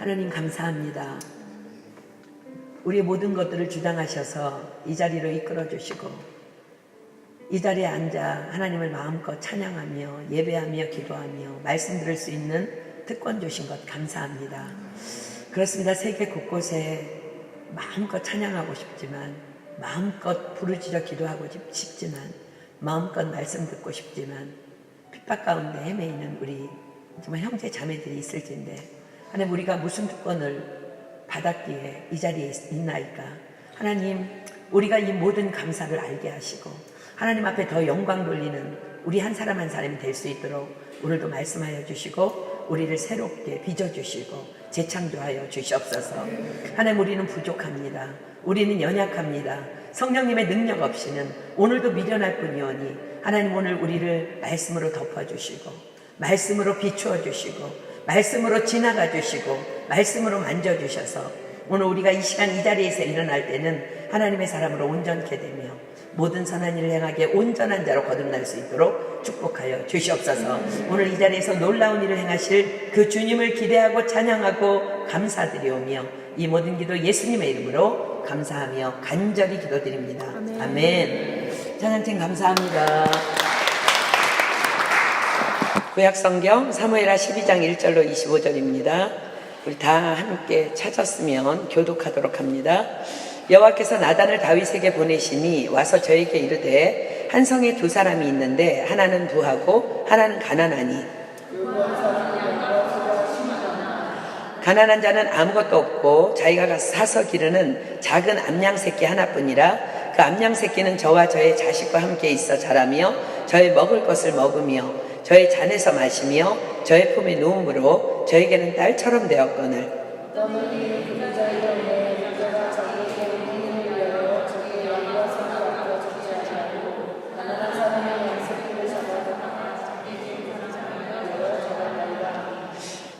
하나님 감사합니다. 우리의 모든 것들을 주장하셔서 이 자리로 이끌어 주시고 이 자리에 앉아 하나님을 마음껏 찬양하며 예배하며 기도하며 말씀 들을 수 있는 특권 주신 것 감사합니다. 그렇습니다. 세계 곳곳에 마음껏 찬양하고 싶지만, 마음껏 부르짖어 기도하고 싶지만, 마음껏 말씀 듣고 싶지만 핍박 가운데 헤매이는 우리 정말 형제 자매들이 있을 텐데, 하나님 우리가 무슨 특권을 받았기에 이 자리에 있나이까. 하나님 우리가 이 모든 감사를 알게 하시고 하나님 앞에 더 영광 돌리는 우리 한 사람 한 사람이 될 수 있도록 오늘도 말씀하여 주시고 우리를 새롭게 빚어주시고 재창조하여 주시옵소서. 하나님 우리는 부족합니다. 우리는 연약합니다. 성령님의 능력 없이는 오늘도 미련할 뿐이오니 하나님 오늘 우리를 말씀으로 덮어주시고 말씀으로 비추어 주시고 말씀으로 지나가 주시고 말씀으로 만져주셔서 오늘 우리가 이 시간 이 자리에서 일어날 때는 하나님의 사람으로 온전케 되며 모든 선한 일을 행하기에 온전한 자로 거듭날 수 있도록 축복하여 주시옵소서. 오늘 이 자리에서 놀라운 일을 행하실 그 주님을 기대하고 찬양하고 감사드리오며 이 모든 기도 예수님의 이름으로 감사하며 간절히 기도드립니다. 아멘. 찬양팀 감사합니다. 구약성경 사무엘하 12장 1절로 25절입니다. 우리 다 함께 찾았으면 교독하도록 합니다. 여호와께서 나단을 다윗에게 보내시니 와서 저에게 이르되 한 성에 두 사람이 있는데 하나는 부하고 하나는 가난하니 가난한 자는 아무것도 없고 자기가 가서 사서 기르는 작은 암양 새끼 하나뿐이라. 그 암양 새끼는 저와 저의 자식과 함께 있어 자라며 저의 먹을 것을 먹으며 저의 잔에서 마시며 저의 품에 누움으로 저에게는 딸처럼 되었거늘.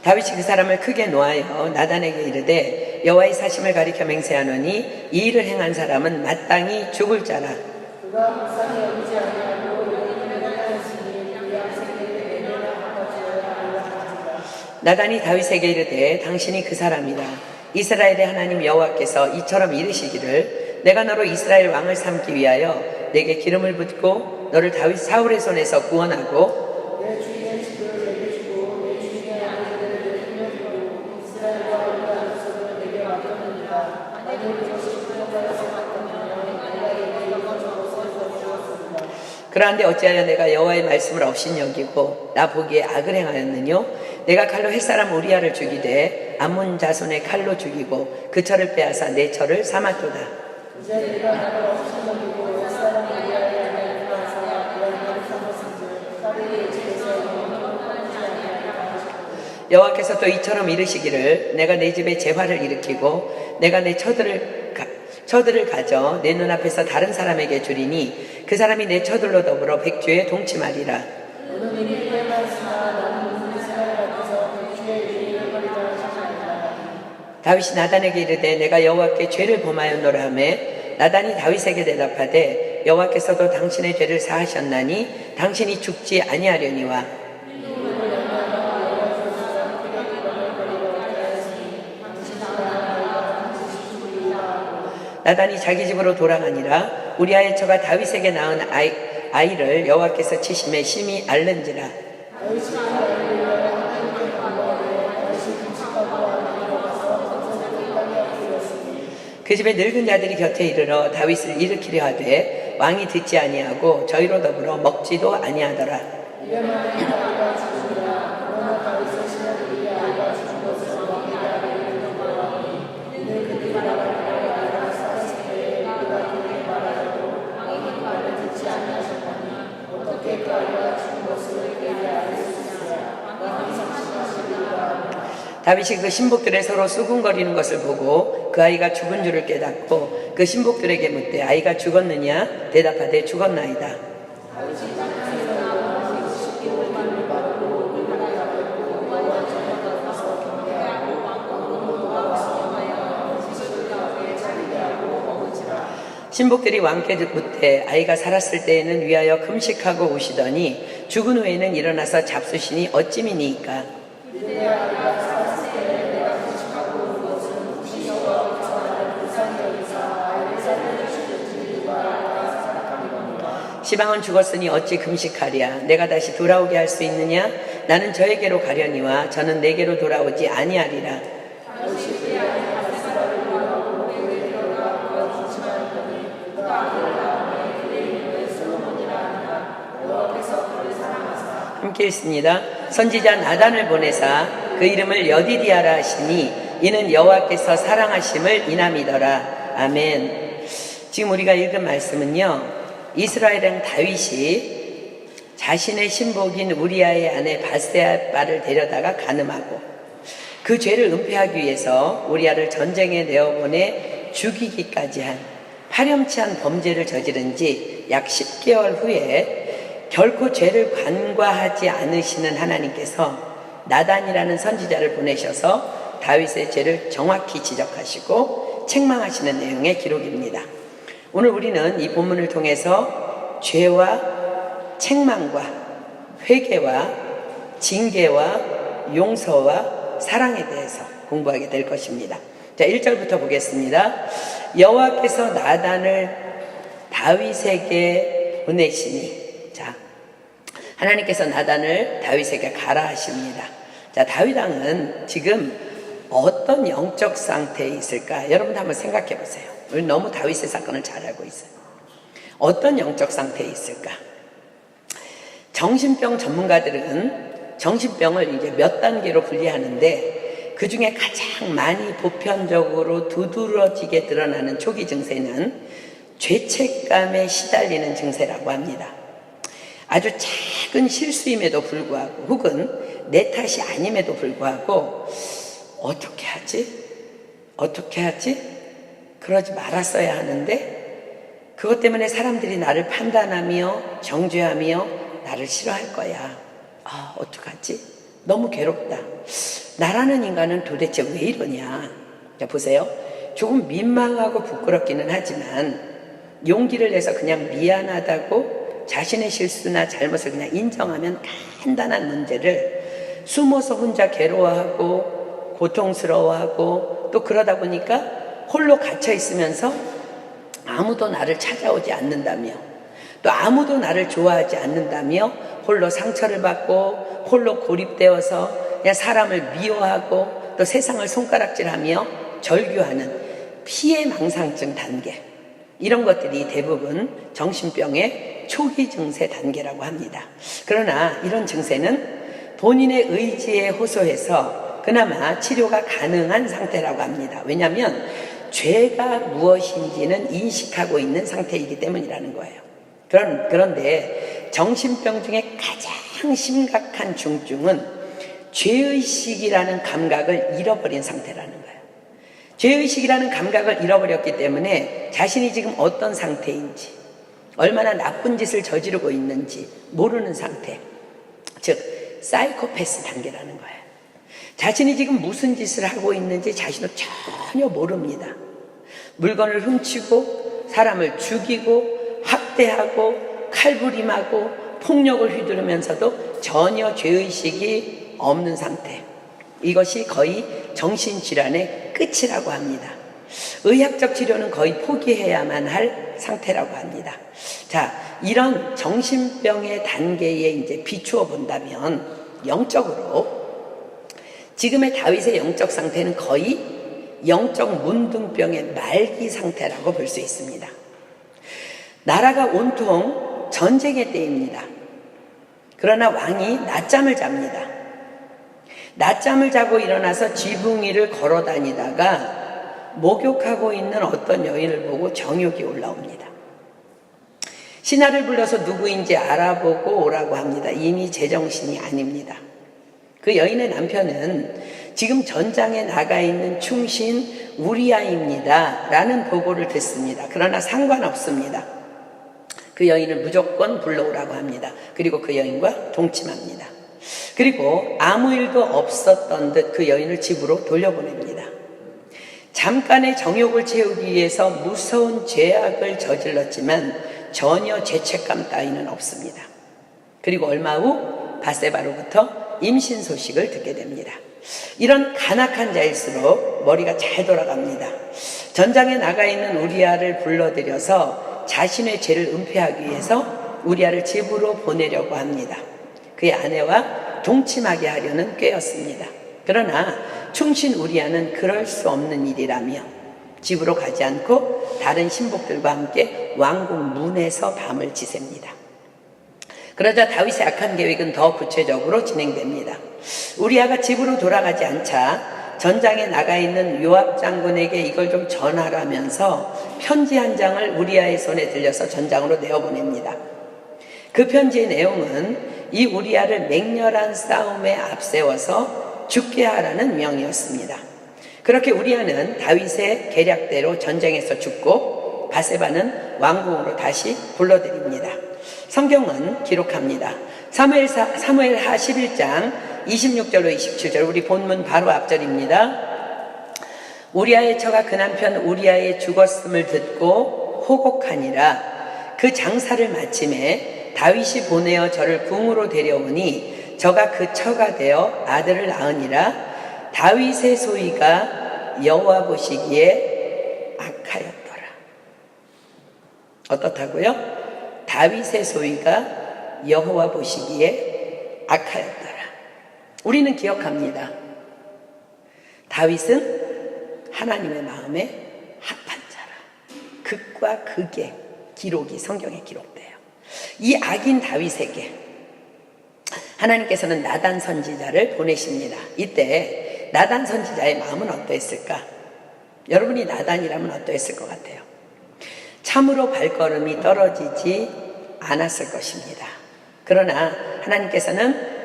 다윗이 그 사람을 크게 노하여 나단에게 이르되 여호와의 사심을 가리켜 맹세하노니 이 일을 행한 사람은 마땅히 죽을 자라. 나단이 다윗에게 이르되 당신이 그 사람이라. 이스라엘의 하나님 여호와께서 이처럼 이르시기를 내가 너로 이스라엘 왕을 삼기 위하여 내게 기름을 붓고 너를 다윗 사울의 손에서 구원하고 그런데 어찌하여 내가 여호와의 말씀을 업신여기고 나 보기에 악을 행하였느뇨. 내가 칼로 햇사람 우리아를 죽이되 암몬 자손의 칼로 죽이고 그 철을 빼앗아 내 철을 삼았도다. 여호와께서 또 이처럼 이르시기를 내가 내 집에 재화를 일으키고 내가 내 처들을 가져 내 눈앞에서 다른 사람에게 주리니 그 사람이 내 처들로 더불어 백주에 동침하리라. 다윗이 나단에게 이르되 내가 여호와께 죄를 범하였노라 하매 나단이 다윗에게 대답하되 여호와께서도 당신의 죄를 사하셨나니 당신이 죽지 아니하려니와. 나단이 자기 집으로 돌아가니라. 우리아의 처가 다윗에게 낳은 아이를 여호와께서 치심에 심히 앓는지라. 그 집에 늙은 자들이 곁에 이르러 다윗을 일으키려 하되 왕이 듣지 아니하고 저희로 더불어 먹지도 아니하더라. 다윗이 그 신복들의 서로 수군거리는 것을 보고 그 아이가 죽은 줄을 깨닫고 그 신복들에게 묻되 아이가 죽었느냐? 대답하되 죽었나이다. 신복들이 왕께 묻되 아이가 살았을 때에는 위하여 금식하고 우시더니 죽은 후에는 일어나서 잡수시니 어찌미니이까. 지방은 죽었으니 어찌 금식하랴. 내가 다시 돌아오게 할 수 있느냐. 나는 저에게로 가려니와 저는 내게로 돌아오지 아니하리라. 함께 읽습니다. 선지자 나단을 보내사 그 이름을 여디디아라 하시니 이는 여호와께서 사랑하심을 인함이더라. 아멘. 지금 우리가 읽은 말씀은요, 이스라엘 왕 다윗이 자신의 신복인 우리아의 아내 바세바를 데려다가 간음하고 그 죄를 은폐하기 위해서 우리아를 전쟁에 내어보내 죽이기까지 한 파렴치한 범죄를 저지른 지 약 10개월 후에 결코 죄를 간과하지 않으시는 하나님께서 나단이라는 선지자를 보내셔서 다윗의 죄를 정확히 지적하시고 책망하시는 내용의 기록입니다. 오늘 우리는 이 본문을 통해서 죄와 책망과 회개와 징계와 용서와 사랑에 대해서 공부하게 될 것입니다. 자, 1절부터 보겠습니다. 여호와께서 나단을 다윗에게 보내시니, 자, 하나님께서 나단을 다윗에게 가라 하십니다. 자, 다윗 왕은 지금 어떤 영적 상태에 있을까? 여러분도 한번 생각해 보세요. 우리 너무 다윗의 사건을 잘 알고 있어요. 어떤 영적 상태에 있을까? 정신병 전문가들은 정신병을 이제 몇 단계로 분리하는데 그 중에 가장 많이 보편적으로 두드러지게 드러나는 초기 증세는 죄책감에 시달리는 증세라고 합니다. 아주 작은 실수임에도 불구하고 혹은 내 탓이 아님에도 불구하고 어떻게 하지? 그러지 말았어야 하는데 그것 때문에 사람들이 나를 판단하며 정죄하며 나를 싫어할 거야. 아, 어떡하지? 너무 괴롭다. 나라는 인간은 도대체 왜 이러냐? 자, 보세요. 조금 민망하고 부끄럽기는 하지만 용기를 내서 그냥 미안하다고 자신의 실수나 잘못을 그냥 인정하면 간단한 문제를 숨어서 혼자 괴로워하고 고통스러워하고 또 그러다 보니까 홀로 갇혀 있으면서 아무도 나를 찾아오지 않는다며 또 아무도 나를 좋아하지 않는다며 홀로 상처를 받고 홀로 고립되어서 그냥 사람을 미워하고 또 세상을 손가락질하며 절규하는 피해망상증 단계, 이런 것들이 대부분 정신병의 초기 증세 단계라고 합니다. 그러나 이런 증세는 본인의 의지에 호소해서 그나마 치료가 가능한 상태라고 합니다. 왜냐하면 죄가 무엇인지는 인식하고 있는 상태이기 때문이라는 거예요. 그런데 정신병 중에 가장 심각한 중증은 죄의식이라는 감각을 잃어버린 상태라는 거예요. 죄의식이라는 감각을 잃어버렸기 때문에 자신이 지금 어떤 상태인지, 얼마나 나쁜 짓을 저지르고 있는지 모르는 상태, 즉 사이코패스 단계라는 거예요. 자신이 지금 무슨 짓을 하고 있는지 자신도 전혀 모릅니다. 물건을 훔치고 사람을 죽이고 학대하고 칼부림하고 폭력을 휘두르면서도 전혀 죄의식이 없는 상태, 이것이 거의 정신질환의 끝이라고 합니다. 의학적 치료는 거의 포기해야만 할 상태라고 합니다. 자, 이런 정신병의 단계에 이제 비추어 본다면 영적으로 지금의 다윗의 영적 상태는 거의 영적 문둥병의 말기 상태라고 볼 수 있습니다. 나라가 온통 전쟁의 때입니다. 그러나 왕이 낮잠을 잡니다. 낮잠을 자고 일어나서 지붕 위를 걸어 다니다가 목욕하고 있는 어떤 여인을 보고 정욕이 올라옵니다. 신하를 불러서 누구인지 알아보고 오라고 합니다. 이미 제정신이 아닙니다. 그 여인의 남편은 지금 전장에 나가 있는 충신 우리아입니다 라는 보고를 듣습니다. 그러나 상관없습니다. 그 여인을 무조건 불러오라고 합니다. 그리고 그 여인과 동침합니다. 그리고 아무 일도 없었던 듯 그 여인을 집으로 돌려보냅니다. 잠깐의 정욕을 채우기 위해서 무서운 죄악을 저질렀지만 전혀 죄책감 따위는 없습니다. 그리고 얼마 후 바세바로부터 임신 소식을 듣게 됩니다. 이런 간악한 자일수록 머리가 잘 돌아갑니다. 전장에 나가 있는 우리아를 불러들여서 자신의 죄를 은폐하기 위해서 우리아를 집으로 보내려고 합니다. 그의 아내와 동침하게 하려는 꾀였습니다. 그러나 충신 우리아는 그럴 수 없는 일이라며 집으로 가지 않고 다른 신복들과 함께 왕궁 문에서 밤을 지셉니다. 그러자 다윗의 악한 계획은 더 구체적으로 진행됩니다. 우리아가 집으로 돌아가지 않자 전장에 나가 있는 요압 장군에게 이걸 좀 전하라면서 편지 한 장을 우리아의 손에 들려서 전장으로 내어보냅니다. 그 편지의 내용은 이 우리아를 맹렬한 싸움에 앞세워서 죽게 하라는 명이었습니다. 그렇게 우리아는 다윗의 계략대로 전쟁에서 죽고 바세바는 왕궁으로 다시 불러들입니다. 성경은 기록합니다. 사무엘하 11장 26절로 27절, 우리 본문 바로 앞절입니다. 우리아의 처가 그 남편 우리아의 죽었음을 듣고 호곡하니라. 그 장사를 마침에 다윗이 보내어 저를 궁으로 데려오니 저가 그 처가 되어 아들을 낳으니라. 다윗의 소위가 여호와 보시기에 악하였더라. 어떻다고요? 다윗의 소위가 여호와 보시기에 악하였더라. 우리는 기억합니다. 다윗은 하나님의 마음에 합한 자라. 극과 극의 기록이 성경에 기록돼요. 이 악인 다윗에게 하나님께서는 나단 선지자를 보내십니다. 이때 나단 선지자의 마음은 어떠했을까? 여러분이 나단이라면 어떠했을 것 같아요? 참으로 발걸음이 떨어지지 않았을 것입니다. 그러나 하나님께서는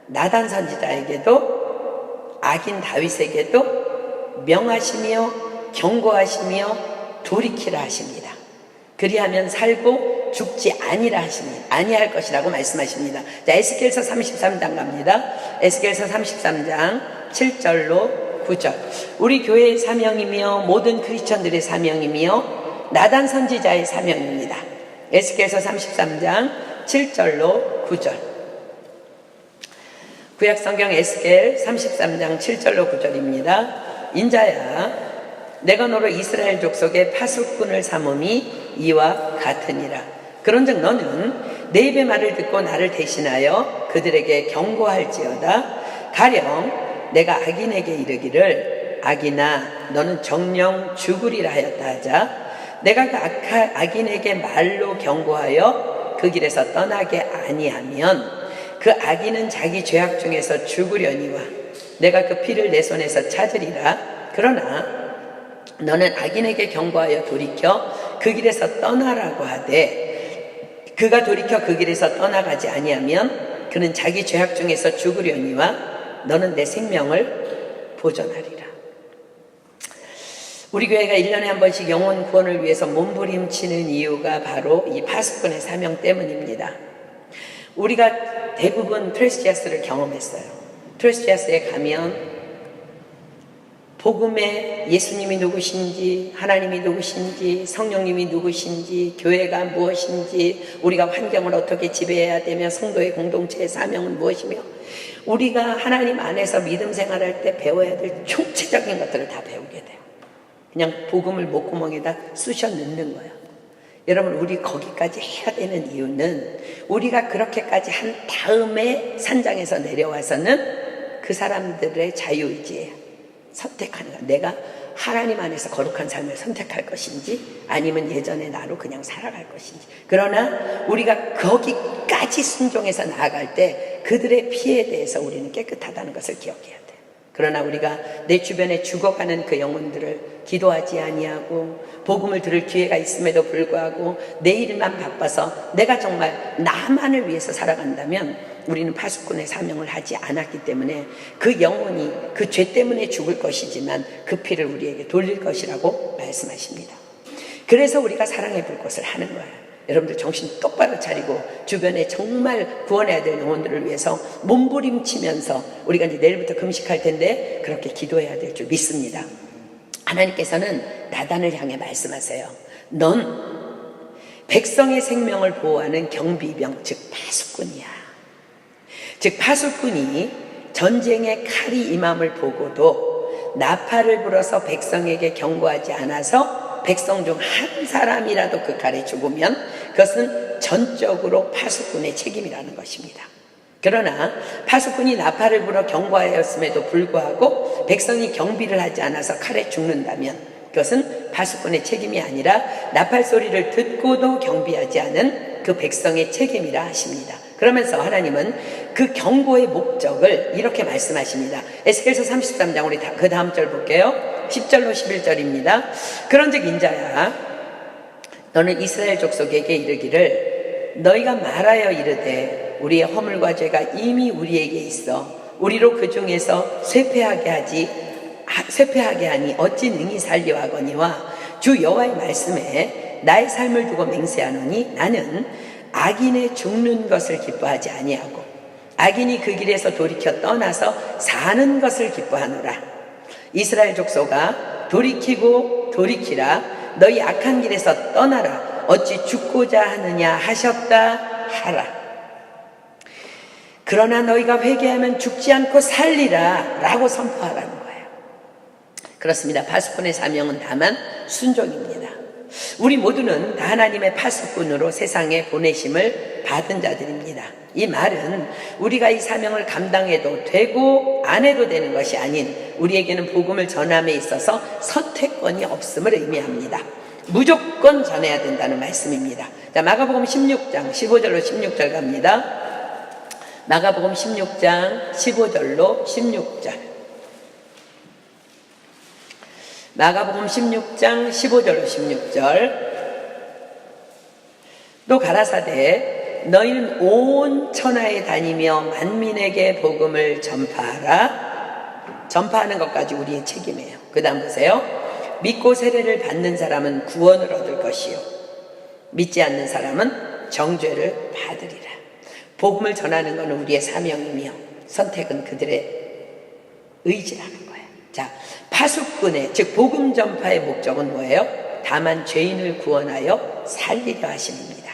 나단 선지자에게도 악인 다윗에게도 명하시며 경고하시며 돌이키라 하십니다. 그리하면 살고 죽지 아니할 것이라고 말씀하십니다. 자, 에스겔서 33장 갑니다. 에스겔서 33장 7절로 9절. 우리 교회의 사명이며 모든 크리스천들의 사명이며 나단 선지자의 사명입니다. 에스겔서 33장 7절로 9절. 구약성경 에스겔 33장 7절로 9절입니다. 인자야, 내가 너로 이스라엘 족속의 파수꾼을 삼음이 이와 같으니라. 그런즉 너는 내 입의 말을 듣고 나를 대신하여 그들에게 경고할지어다. 가령 내가 악인에게 이르기를 악인아 너는 정령 죽으리라 하였다 하자. 내가 그 악인에게 말로 경고하여 그 길에서 떠나게 아니하면 그 악인은 자기 죄악 중에서 죽으려니와 내가 그 피를 내 손에서 찾으리라. 그러나 너는 악인에게 경고하여 돌이켜 그 길에서 떠나라고 하되 그가 돌이켜 그 길에서 떠나가지 아니하면 그는 자기 죄악 중에서 죽으려니와 너는 내 생명을 보존하리라. 우리 교회가 1년에 한 번씩 영혼 구원을 위해서 몸부림치는 이유가 바로 이 파수꾼의 사명 때문입니다. 우리가 대부분 트레스지아스를 경험했어요. 트레스지아스에 가면 복음에 예수님이 누구신지, 하나님이 누구신지, 성령님이 누구신지, 교회가 무엇인지, 우리가 환경을 어떻게 지배해야 되며 성도의 공동체의 사명은 무엇이며 우리가 하나님 안에서 믿음 생활할 때 배워야 될 총체적인 것들을 다 배우게 돼요. 그냥 복음을 목구멍에다 쑤셔 넣는 거예요. 여러분, 우리 거기까지 해야 되는 이유는 우리가 그렇게까지 한 다음에 산장에서 내려와서는 그 사람들의 자유의지예요. 선택하는 거야. 내가 하나님 안에서 거룩한 삶을 선택할 것인지 아니면 예전의 나로 그냥 살아갈 것인지. 그러나 우리가 거기까지 순종해서 나아갈 때 그들의 피에 대해서 우리는 깨끗하다는 것을 기억해야 돼요. 그러나 우리가 내 주변에 죽어가는 그 영혼들을 기도하지 아니하고 복음을 들을 기회가 있음에도 불구하고 내 일만 바빠서 내가 정말 나만을 위해서 살아간다면 우리는 파수꾼의 사명을 하지 않았기 때문에 그 영혼이 그 죄 때문에 죽을 것이지만 그 피를 우리에게 돌릴 것이라고 말씀하십니다. 그래서 우리가 사랑의 불꽃을 하는 거예요. 여러분들 정신 똑바로 차리고 주변에 정말 구원해야 될 영혼들을 위해서 몸부림치면서 우리가 이제 내일부터 금식할 텐데 그렇게 기도해야 될 줄 믿습니다. 하나님께서는 나단을 향해 말씀하세요. 넌 백성의 생명을 보호하는 경비병, 즉 파수꾼이야. 즉 파수꾼이 전쟁의 칼이 임함을 보고도 나팔을 불어서 백성에게 경고하지 않아서 백성 중 한 사람이라도 그 칼에 죽으면 그것은 전적으로 파수꾼의 책임이라는 것입니다. 그러나 파수꾼이 나팔을 불어 경고하였음에도 불구하고 백성이 경비를 하지 않아서 칼에 죽는다면 그것은 파수꾼의 책임이 아니라 나팔 소리를 듣고도 경비하지 않은 그 백성의 책임이라 하십니다. 그러면서 하나님은 그 경고의 목적을 이렇게 말씀하십니다. 에스겔서 33장 우리 그 다음 절 볼게요. 10절로 11절입니다. 그런즉 인자야 너는 이스라엘 족속에게 이르기를 너희가 말하여 이르되 우리의 허물과 죄가 이미 우리에게 있어 우리로 그 중에서 쇠폐하게 하니 어찌 능히 살려 하거니와 주 여호와의 말씀에 나의 삶을 두고 맹세하노니 나는 악인의 죽는 것을 기뻐하지 아니하고 악인이 그 길에서 돌이켜 떠나서 사는 것을 기뻐하노라. 이스라엘 족속아 돌이키고 돌이키라. 너희 악한 길에서 떠나라. 어찌 죽고자 하느냐 하셨다 하라. 그러나 너희가 회개하면 죽지 않고 살리라 라고 선포하라는 거예요. 그렇습니다. 파수꾼의 사명은 다만 순종입니다. 우리 모두는 다 하나님의 파수꾼으로 세상에 보내심을 받은 자들입니다. 이 말은 우리가 이 사명을 감당해도 되고 안 해도 되는 것이 아닌 우리에게는 복음을 전함에 있어서 선택권이 없음을 의미합니다. 무조건 전해야 된다는 말씀입니다. 자, 마가복음 16장 15절로 16절 갑니다. 마가복음 16장 15절로 16절. 마가복음 16장 15절로 16절. 또 가라사대 너희는 온 천하에 다니며 만민에게 복음을 전파하라. 전파하는 것까지 우리의 책임이에요. 그 다음 보세요. 믿고 세례를 받는 사람은 구원을 얻을 것이요 믿지 않는 사람은 정죄를 받으리라. 복음을 전하는 것은 우리의 사명이며 선택은 그들의 의지라는 거예요. 자, 파수꾼의 즉 복음 전파의 목적은 뭐예요? 다만 죄인을 구원하여 살리려 하심입니다.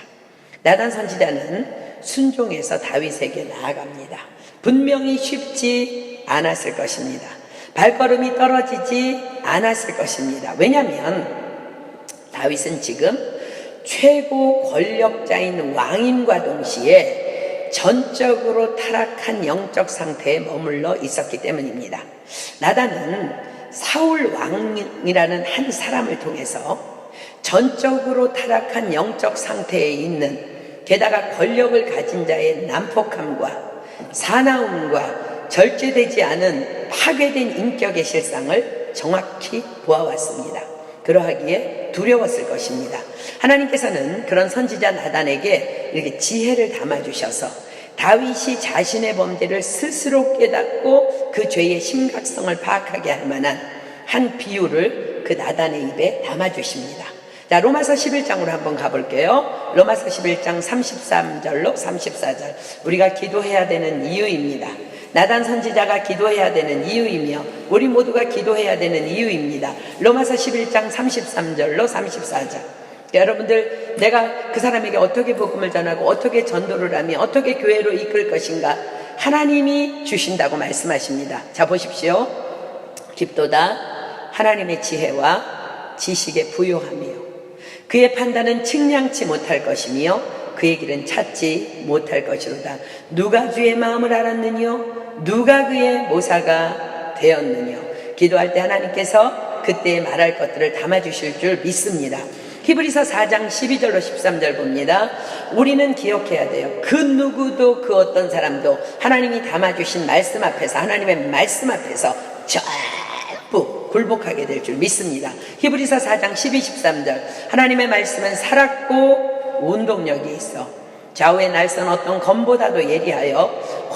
나단 선지자는 순종해서 다윗에게 나아갑니다. 분명히 쉽지 않았을 것입니다. 발걸음이 떨어지지 않았을 것입니다. 왜냐하면 다윗은 지금 최고 권력자인 왕인과 동시에 전적으로 타락한 영적 상태에 머물러 있었기 때문입니다. 나단은 사울 왕이라는 한 사람을 통해서 전적으로 타락한 영적 상태에 있는 게다가 권력을 가진 자의 난폭함과 사나움과 절제되지 않은 파괴된 인격의 실상을 정확히 보아왔습니다. 그러하기에 두려웠을 것입니다. 하나님께서는 그런 선지자 나단에게 이렇게 지혜를 담아주셔서 다윗이 자신의 범죄를 스스로 깨닫고 그 죄의 심각성을 파악하게 할 만한 한 비유를 그 나단의 입에 담아주십니다. 자, 로마서 11장으로 한번 가볼게요. 로마서 11장 33절로 34절. 우리가 기도해야 되는 이유입니다. 나단 선지자가 기도해야 되는 이유이며 우리 모두가 기도해야 되는 이유입니다. 로마서 11장 33절로 34절. 여러분들, 내가 그 사람에게 어떻게 복음을 전하고 어떻게 전도를 하며 어떻게 교회로 이끌 것인가 하나님이 주신다고 말씀하십니다. 자, 보십시오. 깊도다 하나님의 지혜와 지식에 부요하며 그의 판단은 측량치 못할 것이며 그의 길은 찾지 못할 것이로다. 누가 주의 마음을 알았느뇨? 누가 그의 모사가 되었느뇨? 기도할 때 하나님께서 그때 말할 것들을 담아주실 줄 믿습니다. 히브리서 4장 12절로 13절 봅니다. 우리는 기억해야 돼요. 그 누구도 그 어떤 사람도 하나님이 담아주신 말씀 앞에서, 하나님의 말씀 앞에서 전부 굴복하게 될 줄 믿습니다. 히브리서 4장 12, 13절. 하나님의 말씀은 살았고 운동력이 있어 좌우의 날선 어떤 검보다도 예리하여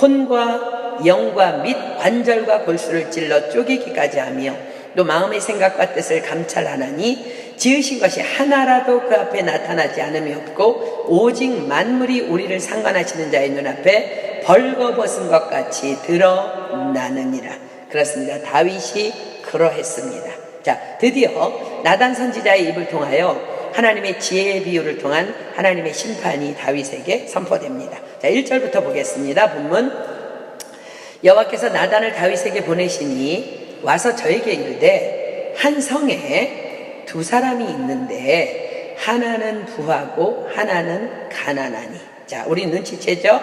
혼과 영과 및 관절과 골수를 찔러 쪼개기까지 하며 또 마음의 생각과 뜻을 감찰하나니 지으신 것이 하나라도 그 앞에 나타나지 않음이 없고 오직 만물이 우리를 상관하시는 자의 눈앞에 벌거벗은 것 같이 드러나느니라. 그렇습니다. 다윗이 그러했습니다. 자, 드디어 나단 선지자의 입을 통하여 하나님의 지혜의 비유를 통한 하나님의 심판이 다윗에게 선포됩니다. 자, 1절부터 보겠습니다. 본문. 여호와께서 나단을 다윗에게 보내시니 와서 저에게 이르되 한 성에 두 사람이 있는데 하나는 부하고 하나는 가난하니. 자, 우리 눈치채죠?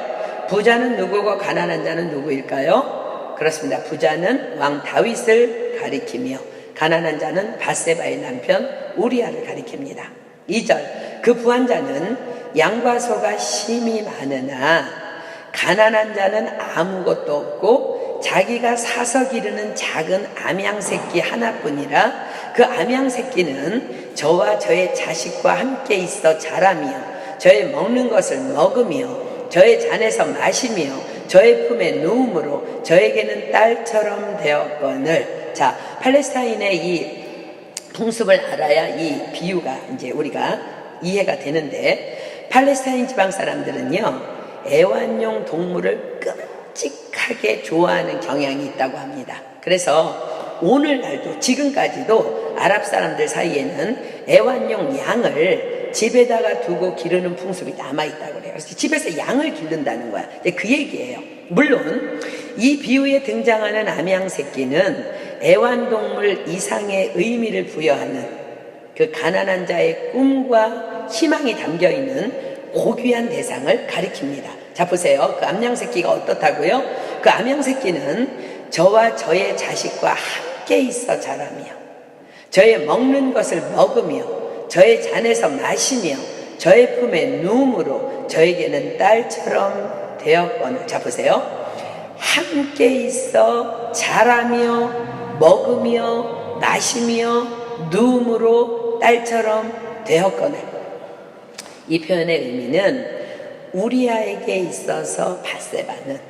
부자는 누구고 가난한 자는 누구일까요? 그렇습니다. 부자는 왕 다윗을 가리키며 가난한 자는 밧세바의 남편 우리아를 가리킵니다. 2절, 그 부한 자는 양과 소가 심히 많으나 가난한 자는 아무것도 없고 자기가 사서 기르는 작은 암양새끼 하나뿐이라 그 암양새끼는 저와 저의 자식과 함께 있어 자라며 저의 먹는 것을 먹으며 저의 잔에서 마시며 저의 품에 누움으로 저에게는 딸처럼 되었거늘. 자, 팔레스타인의 이 풍습을 알아야 이 비유가 이제 우리가 이해가 되는데, 팔레스타인 지방 사람들은요 애완용 동물을 끔찍하게 좋아하는 경향이 있다고 합니다. 그래서 오늘날도 지금까지도 아랍 사람들 사이에는 애완용 양을 집에다가 두고 기르는 풍습이 남아있다고 그래요. 그래서 집에서 양을 기른다는 거야. 그 얘기예요. 물론 이 비유에 등장하는 암양새끼는 애완동물 이상의 의미를 부여하는 그 가난한 자의 꿈과 희망이 담겨있는 고귀한 대상을 가리킵니다. 자, 보세요. 그 암양새끼가 어떻다고요? 그 암양새끼는 저와 저의 자식과 함께 있어 자라며 저의 먹는 것을 먹으며 저의 잔에서 마시며 저의 품에 누움으로 저에게는 딸처럼 되었거늘. 자, 보세요. 함께 있어 자라며 먹으며 마시며 누움으로 딸처럼 되었거늘. 이 표현의 의미는 우리아에게 있어서 밧세바는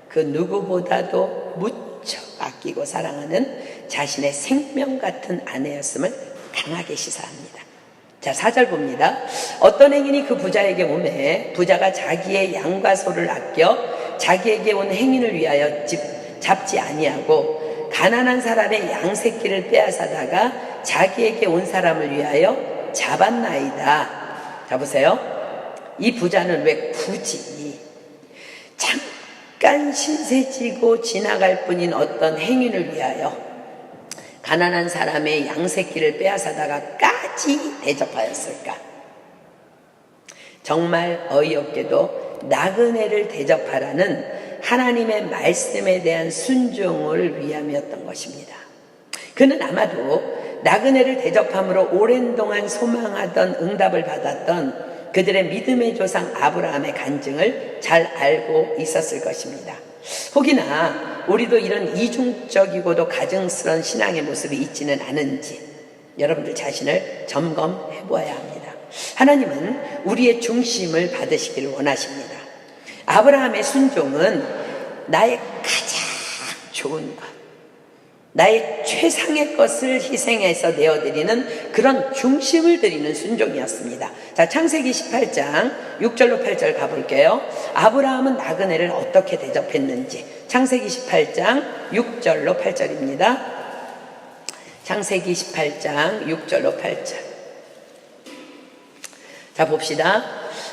그 누구보다도 무척 아끼고 사랑하는 자신의 생명 같은 아내였음을 강하게 시사합니다. 자, 4절 봅니다. 어떤 행인이 그 부자에게 오매 부자가 자기의 양과 소를 아껴 자기에게 온 행인을 위하여 잡지 아니하고 가난한 사람의 양새끼를 빼앗아다가 자기에게 온 사람을 위하여 잡았나이다. 자, 보세요. 이 부자는 왜 굳이 잠깐 신세지고 지나갈 뿐인 어떤 행인을 위하여 가난한 사람의 양새끼를 빼앗아다가까지 대접하였을까? 정말 어이없게도 나그네를 대접하라는 하나님의 말씀에 대한 순종을 위함이었던 것입니다. 그는 아마도 나그네를 대접함으로 오랜 동안 소망하던 응답을 받았던 그들의 믿음의 조상 아브라함의 간증을 잘 알고 있었을 것입니다. 혹이나 우리도 이런 이중적이고도 가증스러운 신앙의 모습이 있지는 않은지 여러분들 자신을 점검해 보아야 합니다. 하나님은 우리의 중심을 받으시기를 원하십니다. 아브라함의 순종은 나의 가장 좋은 것, 나의 최상의 것을 희생해서 내어드리는 그런 중심을 드리는 순종이었습니다. 자, 창세기 18장 6절로 8절 가볼게요. 아브라함은 나그네를 어떻게 대접했는지. 창세기 18장 6절로 8절입니다. 창세기 18장 6절로 8절. 자, 봅시다.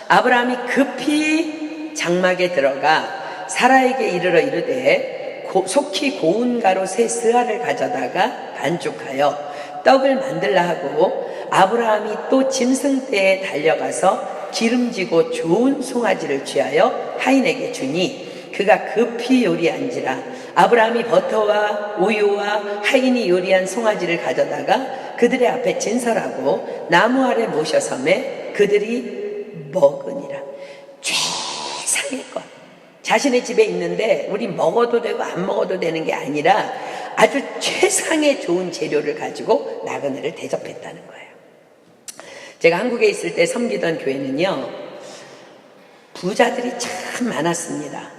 아브라함이 급히 장막에 들어가 사라에게 이르러 이르되 속히 고운 가루 세 스아를 가져다가 반죽하여 떡을 만들라 하고 아브라함이 또 짐승떼에 달려가서 기름지고 좋은 송아지를 취하여 하인에게 주니 그가 급히 요리한지라. 아브라함이 버터와 우유와 하인이 요리한 송아지를 가져다가 그들의 앞에 진설하고 나무 아래 모셔섬에 그들이 먹으니라. 최상의 것, 자신의 집에 있는데 우리 먹어도 되고 안 먹어도 되는 게 아니라 아주 최상의 좋은 재료를 가지고 나그네를 대접했다는 거예요. 제가 한국에 있을 때 섬기던 교회는요 부자들이 참 많았습니다.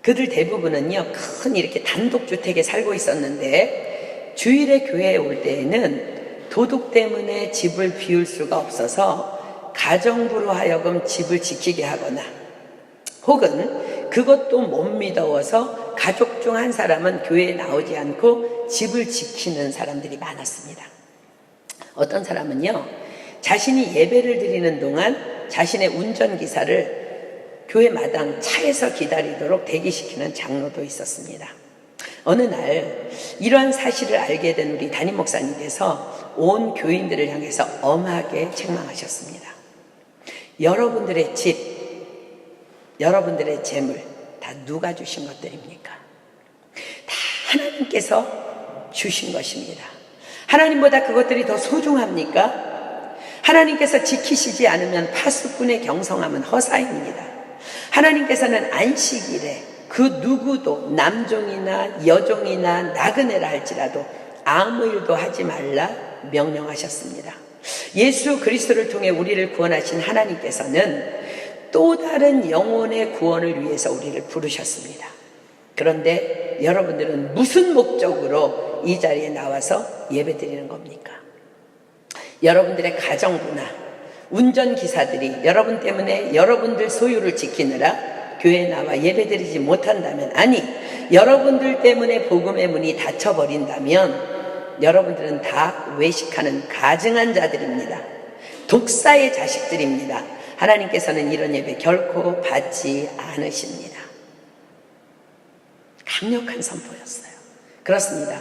그들 대부분은요 큰 이렇게 단독주택에 살고 있었는데 주일에 교회에 올 때에는 도둑 때문에 집을 비울 수가 없어서 가정부로 하여금 집을 지키게 하거나 혹은 그것도 못 믿어서 가족 중 한 사람은 교회에 나오지 않고 집을 지키는 사람들이 많았습니다. 어떤 사람은요 자신이 예배를 드리는 동안 자신의 운전기사를 교회 마당 차에서 기다리도록 대기시키는 장로도 있었습니다. 어느 날 이러한 사실을 알게 된 우리 담임 목사님께서 온 교인들을 향해서 엄하게 책망하셨습니다. 여러분들의 집, 여러분들의 재물 다 누가 주신 것들입니까? 다 하나님께서 주신 것입니다. 하나님보다 그것들이 더 소중합니까? 하나님께서 지키시지 않으면 파수꾼의 경성함은 허사입니다. 하나님께서는 안식일에 그 누구도 남종이나 여종이나 나그네라 할지라도 아무 일도 하지 말라 명령하셨습니다. 예수 그리스도를 통해 우리를 구원하신 하나님께서는 또 다른 영혼의 구원을 위해서 우리를 부르셨습니다. 그런데 여러분들은 무슨 목적으로 이 자리에 나와서 예배드리는 겁니까? 여러분들의 가정부나 운전기사들이 여러분 때문에 여러분들 소유를 지키느라 교회에 나와 예배드리지 못한다면, 아니 여러분들 때문에 복음의 문이 닫혀버린다면 여러분들은 다 외식하는 가증한 자들입니다. 독사의 자식들입니다. 하나님께서는 이런 예배 결코 받지 않으십니다. 강력한 선포였어요. 그렇습니다.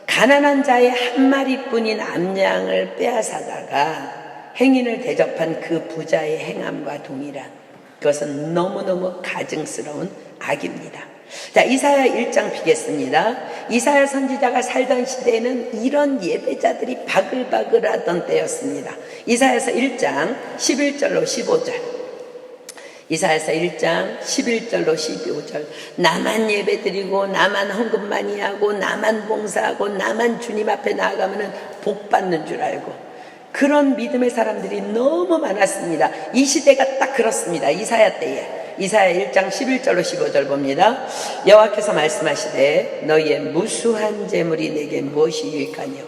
가난한 자의 한 마리뿐인 암양을 빼앗아다가 행인을 대접한 그 부자의 행함과 동일한, 그것은 너무너무 가증스러운 악입니다. 자, 이사야 1장 피겠습니다. 이사야 선지자가 살던 시대에는 이런 예배자들이 바글바글하던 때였습니다. 이사야서 1장 11절로 15절. 이사야서 1장 11절로 15절. 나만 예배드리고 나만 헌금 많이 하고 나만 봉사하고 나만 주님 앞에 나아가면 복 받는 줄 알고, 그런 믿음의 사람들이 너무 많았습니다. 이 시대가 딱 그렇습니다. 이사야 때에. 이사야 1장 11절로 15절 봅니다. 여호와께서 말씀하시되 너희의 무수한 재물이 내게 무엇이 유익하뇨?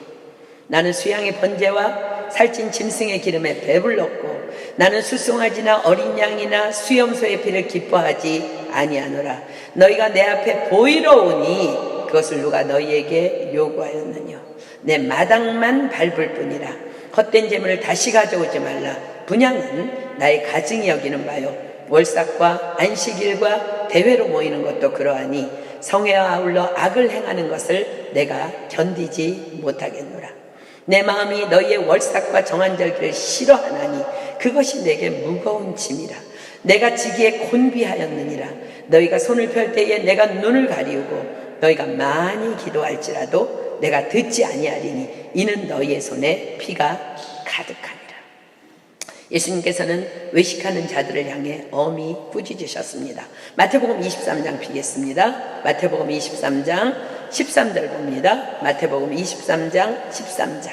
나는 수양의 번제와 살찐 짐승의 기름에 배불렀고 나는 수송아지나 어린 양이나 수염소의 피를 기뻐하지 아니하노라. 너희가 내 앞에 보이러 오니 그것을 누가 너희에게 요구하였느뇨? 내 마당만 밟을 뿐이라. 헛된 재물을 다시 가져오지 말라. 분향은 나의 가증이 여기는 바요. 월삭과 안식일과 대회로 모이는 것도 그러하니 성회와 아울러 악을 행하는 것을 내가 견디지 못하겠노라. 내 마음이 너희의 월삭과 정한절기를 싫어하나니 그것이 내게 무거운 짐이라. 내가 지기에 곤비하였느니라. 너희가 손을 펼 때에 내가 눈을 가리우고 너희가 많이 기도할지라도 내가 듣지 아니하리니 이는 너희의 손에 피가 가득하니라. 예수님께서는 외식하는 자들을 향해 엄히 꾸짖으셨습니다. 마태복음 23장 피겠습니다. 마태복음 23장 13절 봅니다. 마태복음 23장 13절.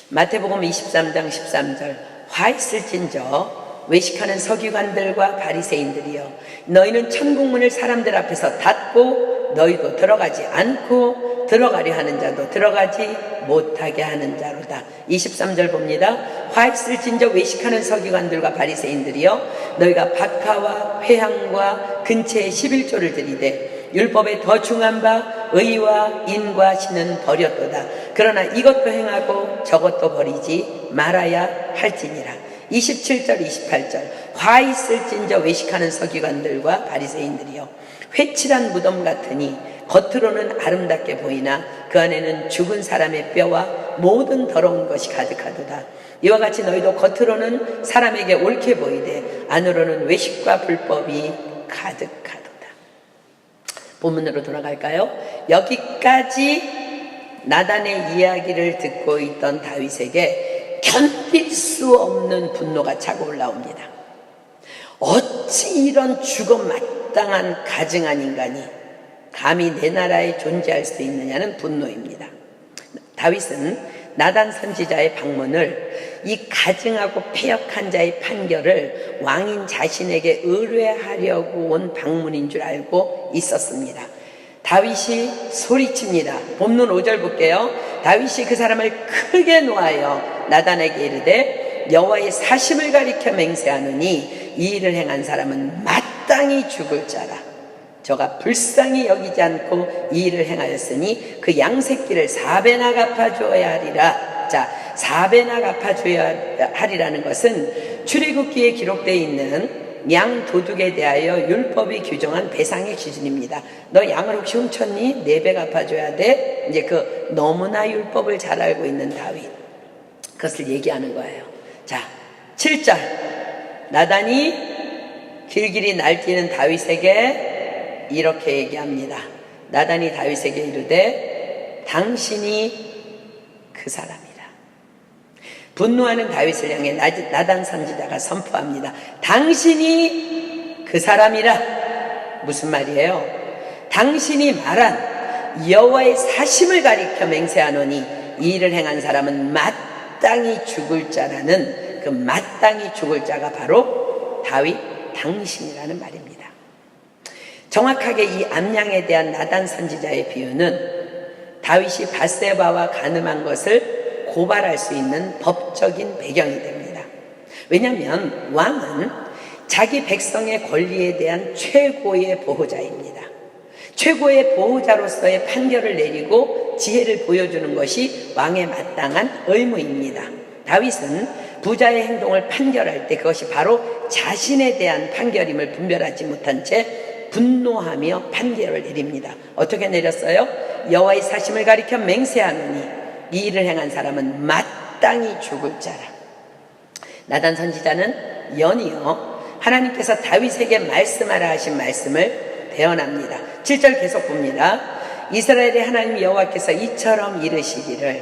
마태복음 23장 13절. 화 있을진저 외식하는 서기관들과 바리새인들이여, 너희는 천국문을 사람들 앞에서 닫고 너희도 들어가지 않고 들어가려 하는 자도 들어가지 못하게 하는 자로다. 23절 봅니다. 화 있을진저 외식하는 서기관들과 바리새인들이여, 너희가 박하와 회향과 근처에 11조를 드리되 율법에 더 중한 바 의와 인과 신은 버렸도다. 그러나 이것도 행하고 저것도 버리지 말아야 할지니라. 27절 28절. 화 있을진저 외식하는 서기관들과 바리새인들이여, 회칠한 무덤 같으니 겉으로는 아름답게 보이나 그 안에는 죽은 사람의 뼈와 모든 더러운 것이 가득하도다. 이와 같이 너희도 겉으로는 사람에게 옳게 보이되 안으로는 외식과 불법이 가득하도다. 본문으로 돌아갈까요? 여기까지 나단의 이야기를 듣고 있던 다윗에게 견딜 수 없는 분노가 차고 올라옵니다. 어찌 이런 죽음 마땅한 가증한 인간이 감히 내 나라에 존재할 수 있느냐는 분노입니다. 다윗은 나단 선지자의 방문을, 이 가증하고 패역한 자의 판결을 왕인 자신에게 의뢰하려고 온 방문인 줄 알고 있었습니다. 다윗이 소리칩니다. 본문 5절 볼게요. 다윗이 그 사람을 크게 놓아여 나단에게 이르되 여호와의 사심을 가리켜 맹세하노니 이 일을 행한 사람은 마땅히 죽을 자라. 저가 불쌍히 여기지 않고 이 일을 행하였으니 그 양새끼를 4배나 갚아줘야 하리라. 자, 4배나 갚아줘야 하리라는 것은 출애굽기에 기록되어 있는 양 도둑에 대하여 율법이 규정한 배상의 기준입니다. 너 양을 혹시 훔쳤니? 4배 갚아줘야 돼. 이제 그 너무나 율법을 잘 알고 있는 다윗, 그것을 얘기하는 거예요. 자, 7절. 나단이 길길이 날뛰는 다윗에게 이렇게 얘기합니다. 나단이 다윗에게 이르되 당신이 그 사람이라. 분노하는 다윗을 향해 나단 선지자가 선포합니다. 당신이 그 사람이라. 무슨 말이에요? 당신이 말한 여호와의 사심을 가리켜 맹세하노니 이 일을 행한 사람은 마땅히 죽을 자라는 그 마땅히 죽을 자가 바로 다윗 당신이라는 말입니다. 정확하게 이 암양에 대한 나단 선지자의 비유는 다윗이 밧세바와 간음한 것을 고발할 수 있는 법적인 배경이 됩니다. 왜냐하면 왕은 자기 백성의 권리에 대한 최고의 보호자입니다. 최고의 보호자로서의 판결을 내리고 지혜를 보여주는 것이 왕의 마땅한 의무입니다. 다윗은 부자의 행동을 판결할 때 그것이 바로 자신에 대한 판결임을 분별하지 못한 채 분노하며 판결을 내립니다. 어떻게 내렸어요? 여호와의 사심을 가리켜 맹세하노니 이 일을 행한 사람은 마땅히 죽을 자라. 나단 선지자는 연이어 하나님께서 다윗에게 말씀하라 하신 말씀을 대언합니다. 7절 계속 봅니다. 이스라엘의 하나님 여호와께서 이처럼 이르시기를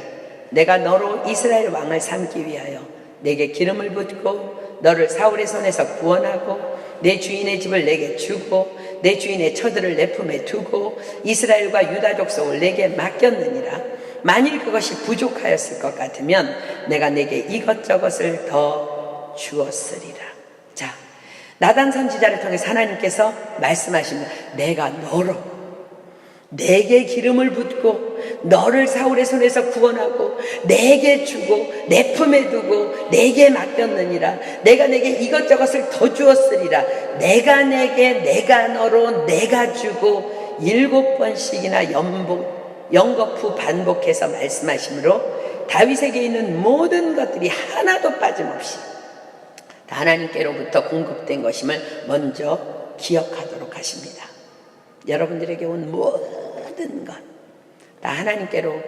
내가 너로 이스라엘 왕을 삼기 위하여 내게 기름을 붓고 너를 사울의 손에서 구원하고 내 주인의 집을 내게 주고 내 주인의 처들을 내 품에 두고 이스라엘과 유다 족속을 내게 맡겼느니라. 만일 그것이 부족하였을 것 같으면 내가 내게 이것저것을 더 주었으리라. 자, 나단 선지자를 통해서 하나님께서 말씀하십니다. 내가 너로 내게 기름을 붓고 너를 사울의 손에서 구원하고 내게 주고 내 품에 두고 내게 맡겼느니라. 내가 내게 이것저것을 더 주었으리라. 내가 내게 내가 너로 내가 주고 7번씩이나 연거푸 반복해서 말씀하시므로 다윗에게 있는 모든 것들이 하나도 빠짐없이 다 하나님께로부터 공급된 것임을 먼저 기억하도록 하십니다. 여러분들에게 온 모든 것 다 하나님께로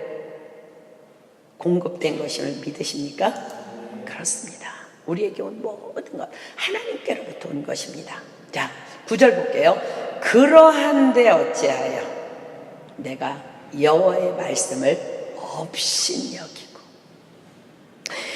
공급된 것임을 믿으십니까? 그렇습니다. 우리에게 온 모든 것 하나님께로부터 온 것입니다. 자, 9절 볼게요. 그러한데 어찌하여 내가 여호와의 말씀을 업신여기고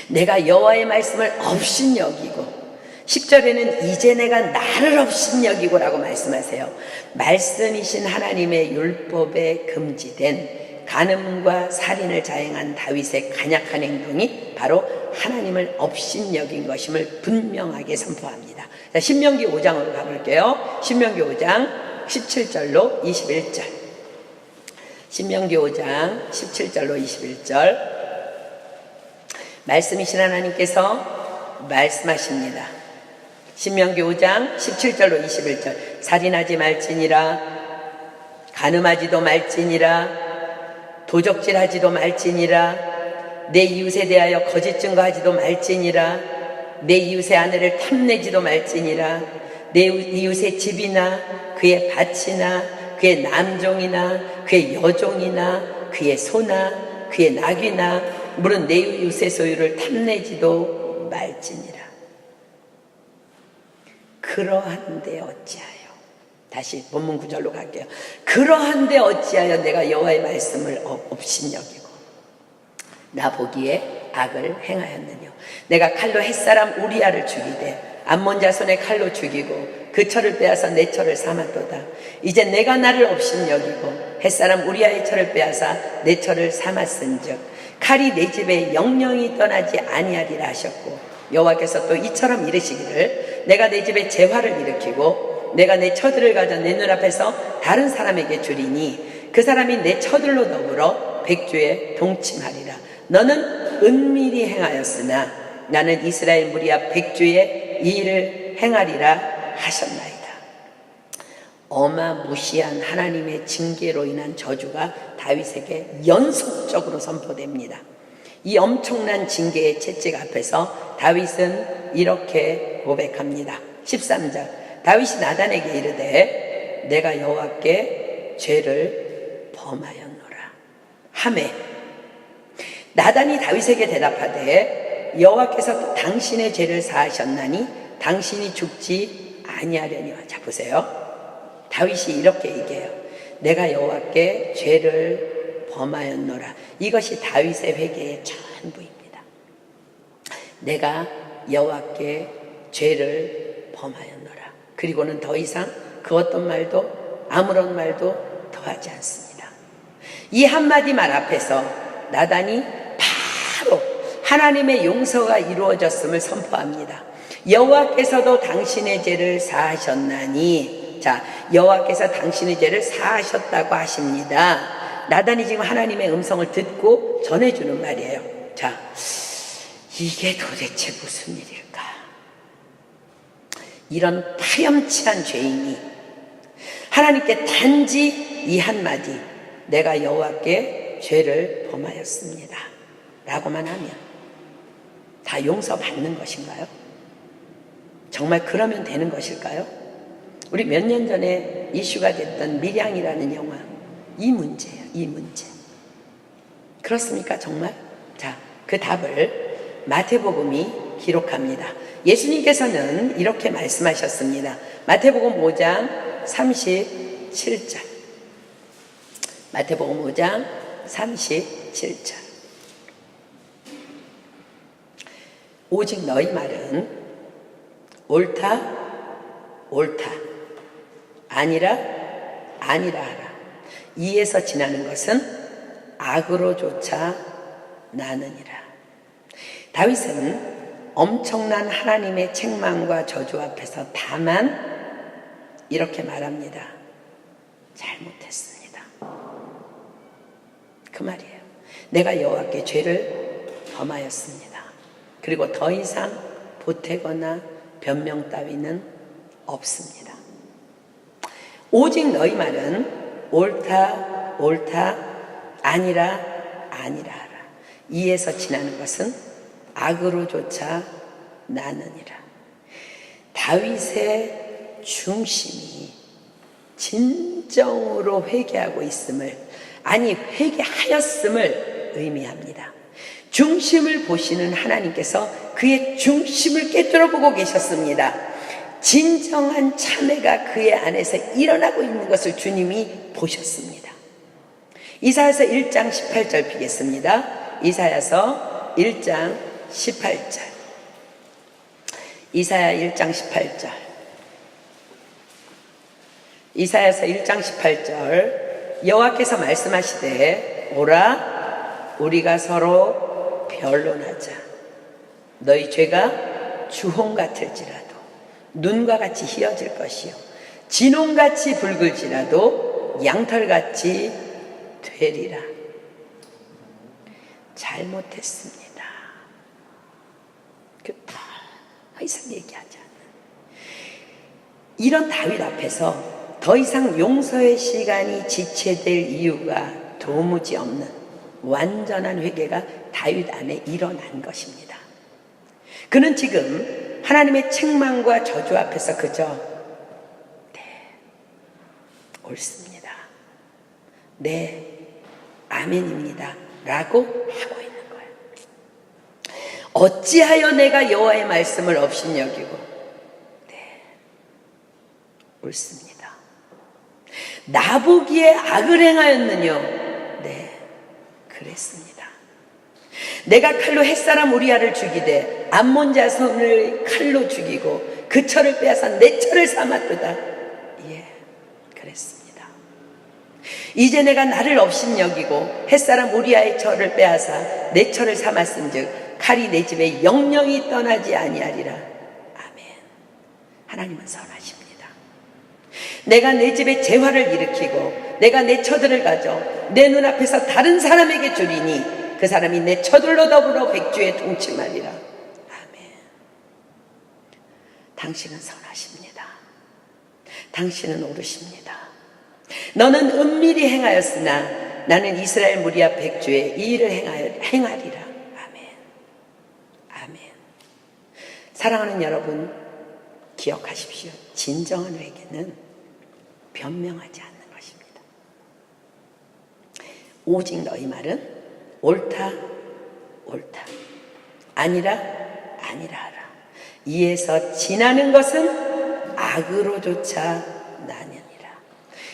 내가 여호와의 말씀을 업신여기고 10절에는 이제 내가 나를 업신여기고 라고 말씀하세요. 말씀이신 하나님의 율법에 금지된 간음과 살인을 자행한 다윗의 간약한 행동이 바로 하나님을 업신여긴 것임을 분명하게 선포합니다. 자, 신명기 5장으로 가볼게요. 신명기 5장 17절로 21절. 신명기 5장 17절로 21절. 말씀이신 하나님께서 말씀하십니다. 신명기 5장 17절로 21절. 살인하지 말지니라, 간음하지도 말지니라, 도적질하지도 말지니라, 내 이웃에 대하여 거짓 증거하지도 말지니라, 내 이웃의 아내를 탐내지도 말지니라, 내 이웃의 집이나 그의 밭이나 그의 남종이나 그의 여종이나 그의 소나 그의 낙이나 물은 내 이웃의 소유를 탐내지도 말지니라. 그러한데 어찌하여, 다시 본문 구절로 갈게요. 그러한데 어찌하여 내가 여호와의 말씀을 업신여기고 나 보기에 악을 행하였느냐. 내가 칼로 햇사람 우리아를 죽이되 암몬 자손의 칼로 죽이고 그 철을 빼앗아 내 철을 삼았도다. 이제 내가 나를 업신여기고 햇사람 우리아의 철을 빼앗아 내 철을 삼았은즉 칼이 내 집에 영영이 떠나지 아니하리라 하셨고, 여호와께서 또 이처럼 이르시기를 내가 내 집에 재화를 일으키고 내가 내 처들을 가져 내 눈앞에서 다른 사람에게 주리니 그 사람이 내 처들로 더불어 백주에 동침하리라. 너는 은밀히 행하였으나 나는 이스라엘 무리와 백주에 이 일을 행하리라 하셨나이다. 어마무시한 하나님의 징계로 인한 저주가 다윗에게 연속적으로 선포됩니다. 이 엄청난 징계의 채찍 앞에서 다윗은 이렇게 고백합니다. 13절 다윗이 나단에게 이르되 내가 여호와께 죄를 범하였노라 하매 나단이 다윗에게 대답하되 여호와께서 당신의 죄를 사하셨나니 당신이 죽지 아니하려니와. 자 보세요. 다윗이 이렇게 얘기해요. 내가 여호와께 죄를 범하였노라. 이것이 다윗의 회개의 전부입니다. 내가 여호와께 죄를 범하였노라. 그리고는 더 이상 그 어떤 말도 아무런 말도 더하지 않습니다. 이 한마디 말 앞에서 나단이 바로 하나님의 용서가 이루어졌음을 선포합니다. 여호와께서도 당신의 죄를 사하셨나니. 자, 여호와께서 당신의 죄를 사하셨다고 하십니다. 나단이 지금 하나님의 음성을 듣고 전해주는 말이에요. 자, 이게 도대체 무슨 일일까? 이런 파렴치한 죄인이 하나님께 단지 이 한마디 내가 여호와께 죄를 범하였습니다 라고만 하면 다 용서받는 것인가요? 정말 그러면 되는 것일까요? 우리 몇 년 전에 이슈가 됐던 밀양이라는 영화, 이 문제예요. 이 문제. 그렇습니까? 정말? 자, 그 답을 마태복음이 기록합니다. 예수님께서는 이렇게 말씀하셨습니다. 마태복음 5장 37절. 마태복음 5장 37절. 오직 너희 말은 옳다, 옳다, 아니라, 아니라 하라. 이에서 지나는 것은 악으로조차 나느니라. 다윗은 엄청난 하나님의 책망과 저주 앞에서 다만 이렇게 말합니다. 잘못했습니다. 그 말이에요. 내가 여호와께 죄를 범하였습니다. 그리고 더 이상 보태거나 변명 따위는 없습니다. 오직 너희 말은 옳다, 옳다, 아니라, 아니라 하라. 이에서 지나는 것은 악으로조차 나느니라. 다윗의 중심이 진정으로 회개하고 있음을, 아니 회개하였음을 의미합니다. 중심을 보시는 하나님께서 그의 중심을 꿰뚫어 보고 계셨습니다. 진정한 참회가 그의 안에서 일어나고 있는 것을 주님이 보셨습니다. 이사야서 1장 18절 피겠습니다. 이사야서 1장 18절. 이사야 1장 18절. 이사야서 1장 18절. 여호와께서 말씀하시되 오라 우리가 서로 변론하자. 너희 죄가 주홍 같을지라도 눈과 같이 희어질 것이요 진홍같이 붉을지라도 양털같이 되리라. 잘못했습니다. 더 이상 얘기하지 않는 이런 다윗 앞에서 더 이상 용서의 시간이 지체될 이유가 도무지 없는 완전한 회개가 다윗 안에 일어난 것입니다. 그는 지금 하나님의 책망과 저주 앞에서 그저 네, 옳습니다. 네, 아멘입니다 라고 하고 있는 거예요. 어찌하여 내가 여호와의 말씀을 업신여기고 네, 옳습니다. 나보기에 악을 행하였느뇨. 네, 그랬습니다. 내가 칼로 햇사람 우리아를 죽이되 암몬 자손을 칼로 죽이고 그 철을 빼앗아 내 철을 삼았도다. 예, 그랬습니다. 이제 내가 나를 업신여기고 햇사람 우리아의 철을 빼앗아 내 철을 삼았은즉 칼이 내 집에 영영이 떠나지 아니하리라. 아멘. 하나님은 선하십니다. 내가 내 집에 재화를 일으키고 내가 내 처들을 가져 내 눈앞에서 다른 사람에게 주리니 그 사람이 내 처들로 더불어 백주에 동침하리라. 아멘. 당신은 선하십니다. 당신은 옳으십니다. 너는 은밀히 행하였으나 나는 이스라엘 무리와 백주에 이 일을 행하리라. 아멘. 아멘. 사랑하는 여러분, 기억하십시오. 진정한 회개는 변명하지 않는 것입니다. 오직 너희 말은 옳다, 옳다. 아니라, 아니라 하라. 이에서 지나는 것은 악으로조차 나느니라.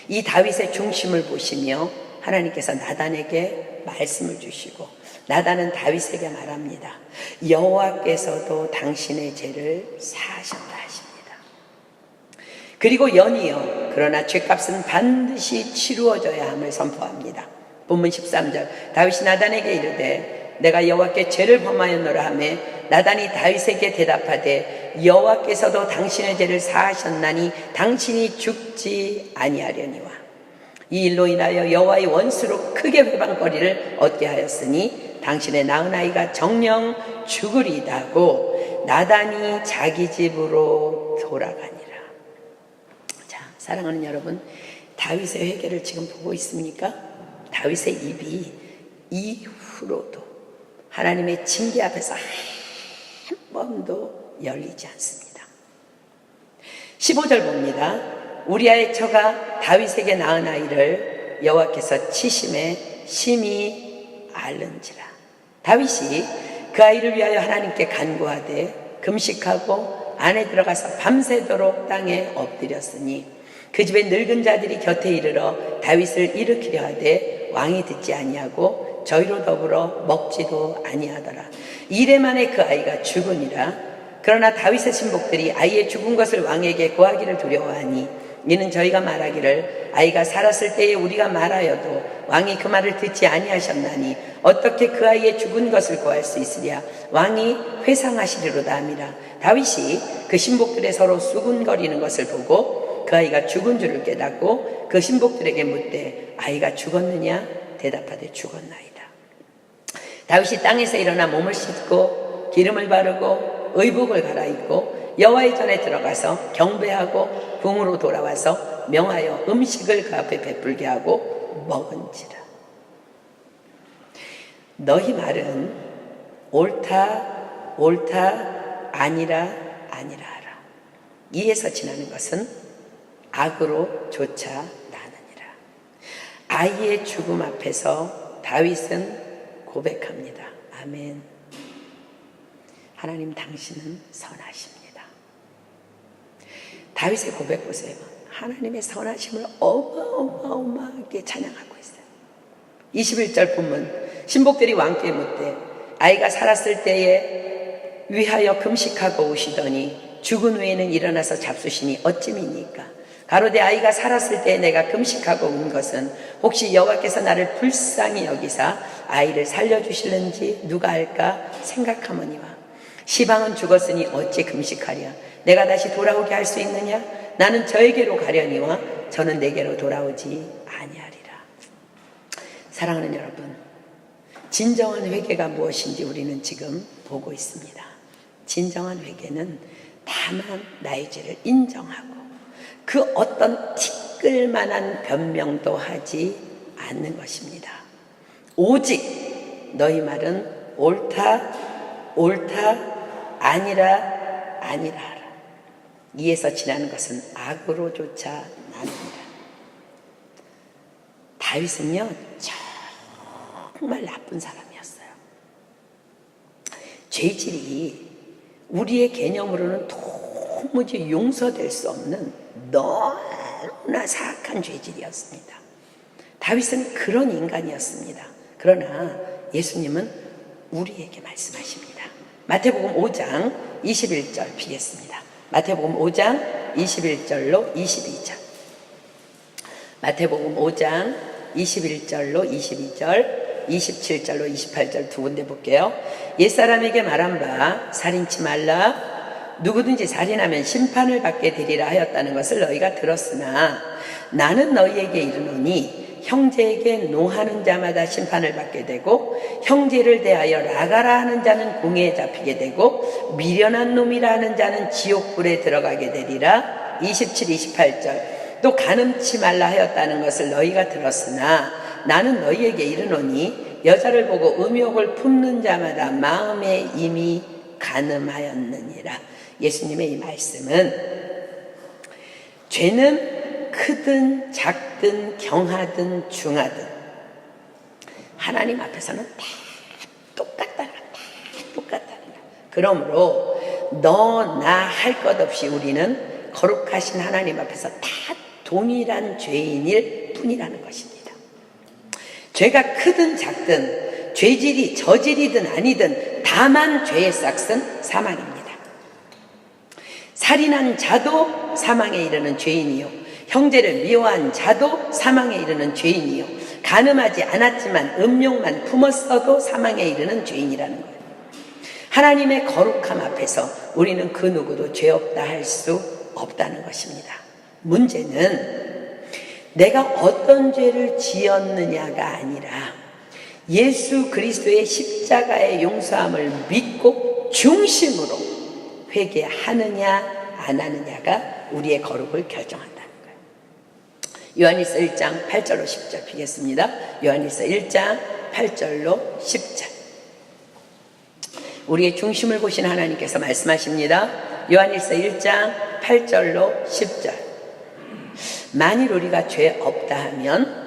이 다윗의 중심을 보시며 하나님께서 나단에게 말씀을 주시고 나단은 다윗에게 말합니다. 여호와께서도 당신의 죄를 사하셨다 하십니다. 그리고 연이어 그러나 죄값은 반드시 치루어져야 함을 선포합니다. 본문 13절 다윗이 나단에게 이르되 내가 여호와께 죄를 범하였노라 하매 나단이 다윗에게 대답하되 여호와께서도 당신의 죄를 사하셨나니 당신이 죽지 아니하려니와 이 일로 인하여 여호와의 원수로 크게 회방거리를 얻게 하였으니 당신의 낳은 아이가 정녕 죽으리다고 나단이 자기 집으로 돌아가니라. 자, 사랑하는 여러분, 다윗의 회개를 지금 보고 있습니까? 다윗의 입이 이후로도 하나님의 징계 앞에서 한 번도 열리지 않습니다. 15절 봅니다. 우리아의 처가 다윗에게 낳은 아이를 여호와께서 치심에 심히 앓는지라. 다윗이 그 아이를 위하여 하나님께 간구하되 금식하고 안에 들어가서 밤새도록 땅에 엎드렸으니 그 집에 늙은 자들이 곁에 이르러 다윗을 일으키려 하되 왕이 듣지 아니하고 저희로 더불어 먹지도 아니하더라. 이래 만에 그 아이가 죽으니라. 그러나 다윗의 신복들이 아이의 죽은 것을 왕에게 고하기를 두려워하니 이는 저희가 말하기를 아이가 살았을 때에 우리가 말하여도 왕이 그 말을 듣지 아니하셨나니 어떻게 그 아이의 죽은 것을 고할 수 있으랴. 왕이 회상하시리로다 함이라. 다윗이 그 신복들의 서로 수군거리는 것을 보고 그 아이가 죽은 줄을 깨닫고 그 신복들에게 묻되 아이가 죽었느냐? 대답하되 죽었나이다. 다윗이 땅에서 일어나 몸을 씻고 기름을 바르고 의복을 갈아입고 여호와의 전에 들어가서 경배하고 궁으로 돌아와서 명하여 음식을 그 앞에 베풀게 하고 먹은지라. 너희 말은 옳다, 옳다, 아니라, 아니라 하라. 이에서 지나는 것은 악으로 조차 나느니라. 아이의 죽음 앞에서 다윗은 고백합니다. 아멘. 하나님 당신은 선하십니다. 다윗의 고백 보세요. 하나님의 선하심을 어마어마하게 찬양하고 있어요. 21절 본문 신복들이 왕께 묻되 아이가 살았을 때에 위하여 금식하고 오시더니 죽은 후에는 일어나서 잡수시니 어찌미니까. 가로되 아이가 살았을 때에 내가 금식하고 온 것은 혹시 여호와께서 나를 불쌍히 여기사 아이를 살려주실는지 누가 알까 생각하머니와 시방은 죽었으니 어찌 금식하랴. 내가 다시 돌아오게 할 수 있느냐. 나는 저에게로 가려니와 저는 내게로 돌아오지 아니하리라. 사랑하는 여러분, 진정한 회개가 무엇인지 우리는 지금 보고 있습니다. 진정한 회개는 다만 나의 죄를 인정하고 그 어떤 티끌만한 변명도 하지 않는 것입니다. 오직 너희 말은 옳다, 옳다, 아니라, 아니라 하라. 이에서 지나는 것은 악으로조차 나느니라. 다윗은요 정말 나쁜 사람이었어요. 죄질이 우리의 개념으로는 도무지 용서될 수 없는 너무나 사악한 죄질이었습니다. 다윗은 그런 인간이었습니다. 그러나 예수님은 우리에게 말씀하십니다. 마태복음 5장 21절 비겠습니다. 마태복음 5장 21절로 22절. 마태복음 5장 21절로 22절, 27절로 28절 두 군데 볼게요. 옛사람에게 말한 바 살인치 말라. 누구든지 살인하면 심판을 받게 되리라 하였다는 것을 너희가 들었으나 나는 너희에게 이르노니 형제에게 노하는 자마다 심판을 받게 되고 형제를 대하여 나가라 하는 자는 공회에 잡히게 되고 미련한 놈이라 하는 자는 지옥불에 들어가게 되리라. 27, 28절. 또 간음치 말라 하였다는 것을 너희가 들었으나 나는 너희에게 이르노니 여자를 보고 음욕을 품는 자마다 마음에 이미 간음하였느니라. 예수님의 이 말씀은 죄는 크든 작든 경하든 중하든 하나님 앞에서는 다 똑같다는 거야. 다 똑같다는 거야. 그러므로 너 나 할 것 없이 우리는 거룩하신 하나님 앞에서 다 동일한 죄인일 뿐이라는 것입니다. 죄가 크든 작든 죄질이 저질이든 아니든 다만 죄의 싹은 사망입니다. 살인한 자도 사망에 이르는 죄인이요, 형제를 미워한 자도 사망에 이르는 죄인이요, 간음하지 않았지만 음욕만 품었어도 사망에 이르는 죄인이라는 거예요. 하나님의 거룩함 앞에서 우리는 그 누구도 죄 없다 할 수 없다는 것입니다. 문제는 내가 어떤 죄를 지었느냐가 아니라 예수 그리스도의 십자가의 용서함을 믿고 중심으로 회개하느냐 안 하느냐가 우리의 거룩을 결정한다는 거예요. 요한일서 1장 8절로 10절 피겠습니다. 요한일서 1장 8절로 10절. 우리의 중심을 보신 하나님께서 말씀하십니다. 요한일서 1장 8절로 10절. 만일 우리가 죄 없다 하면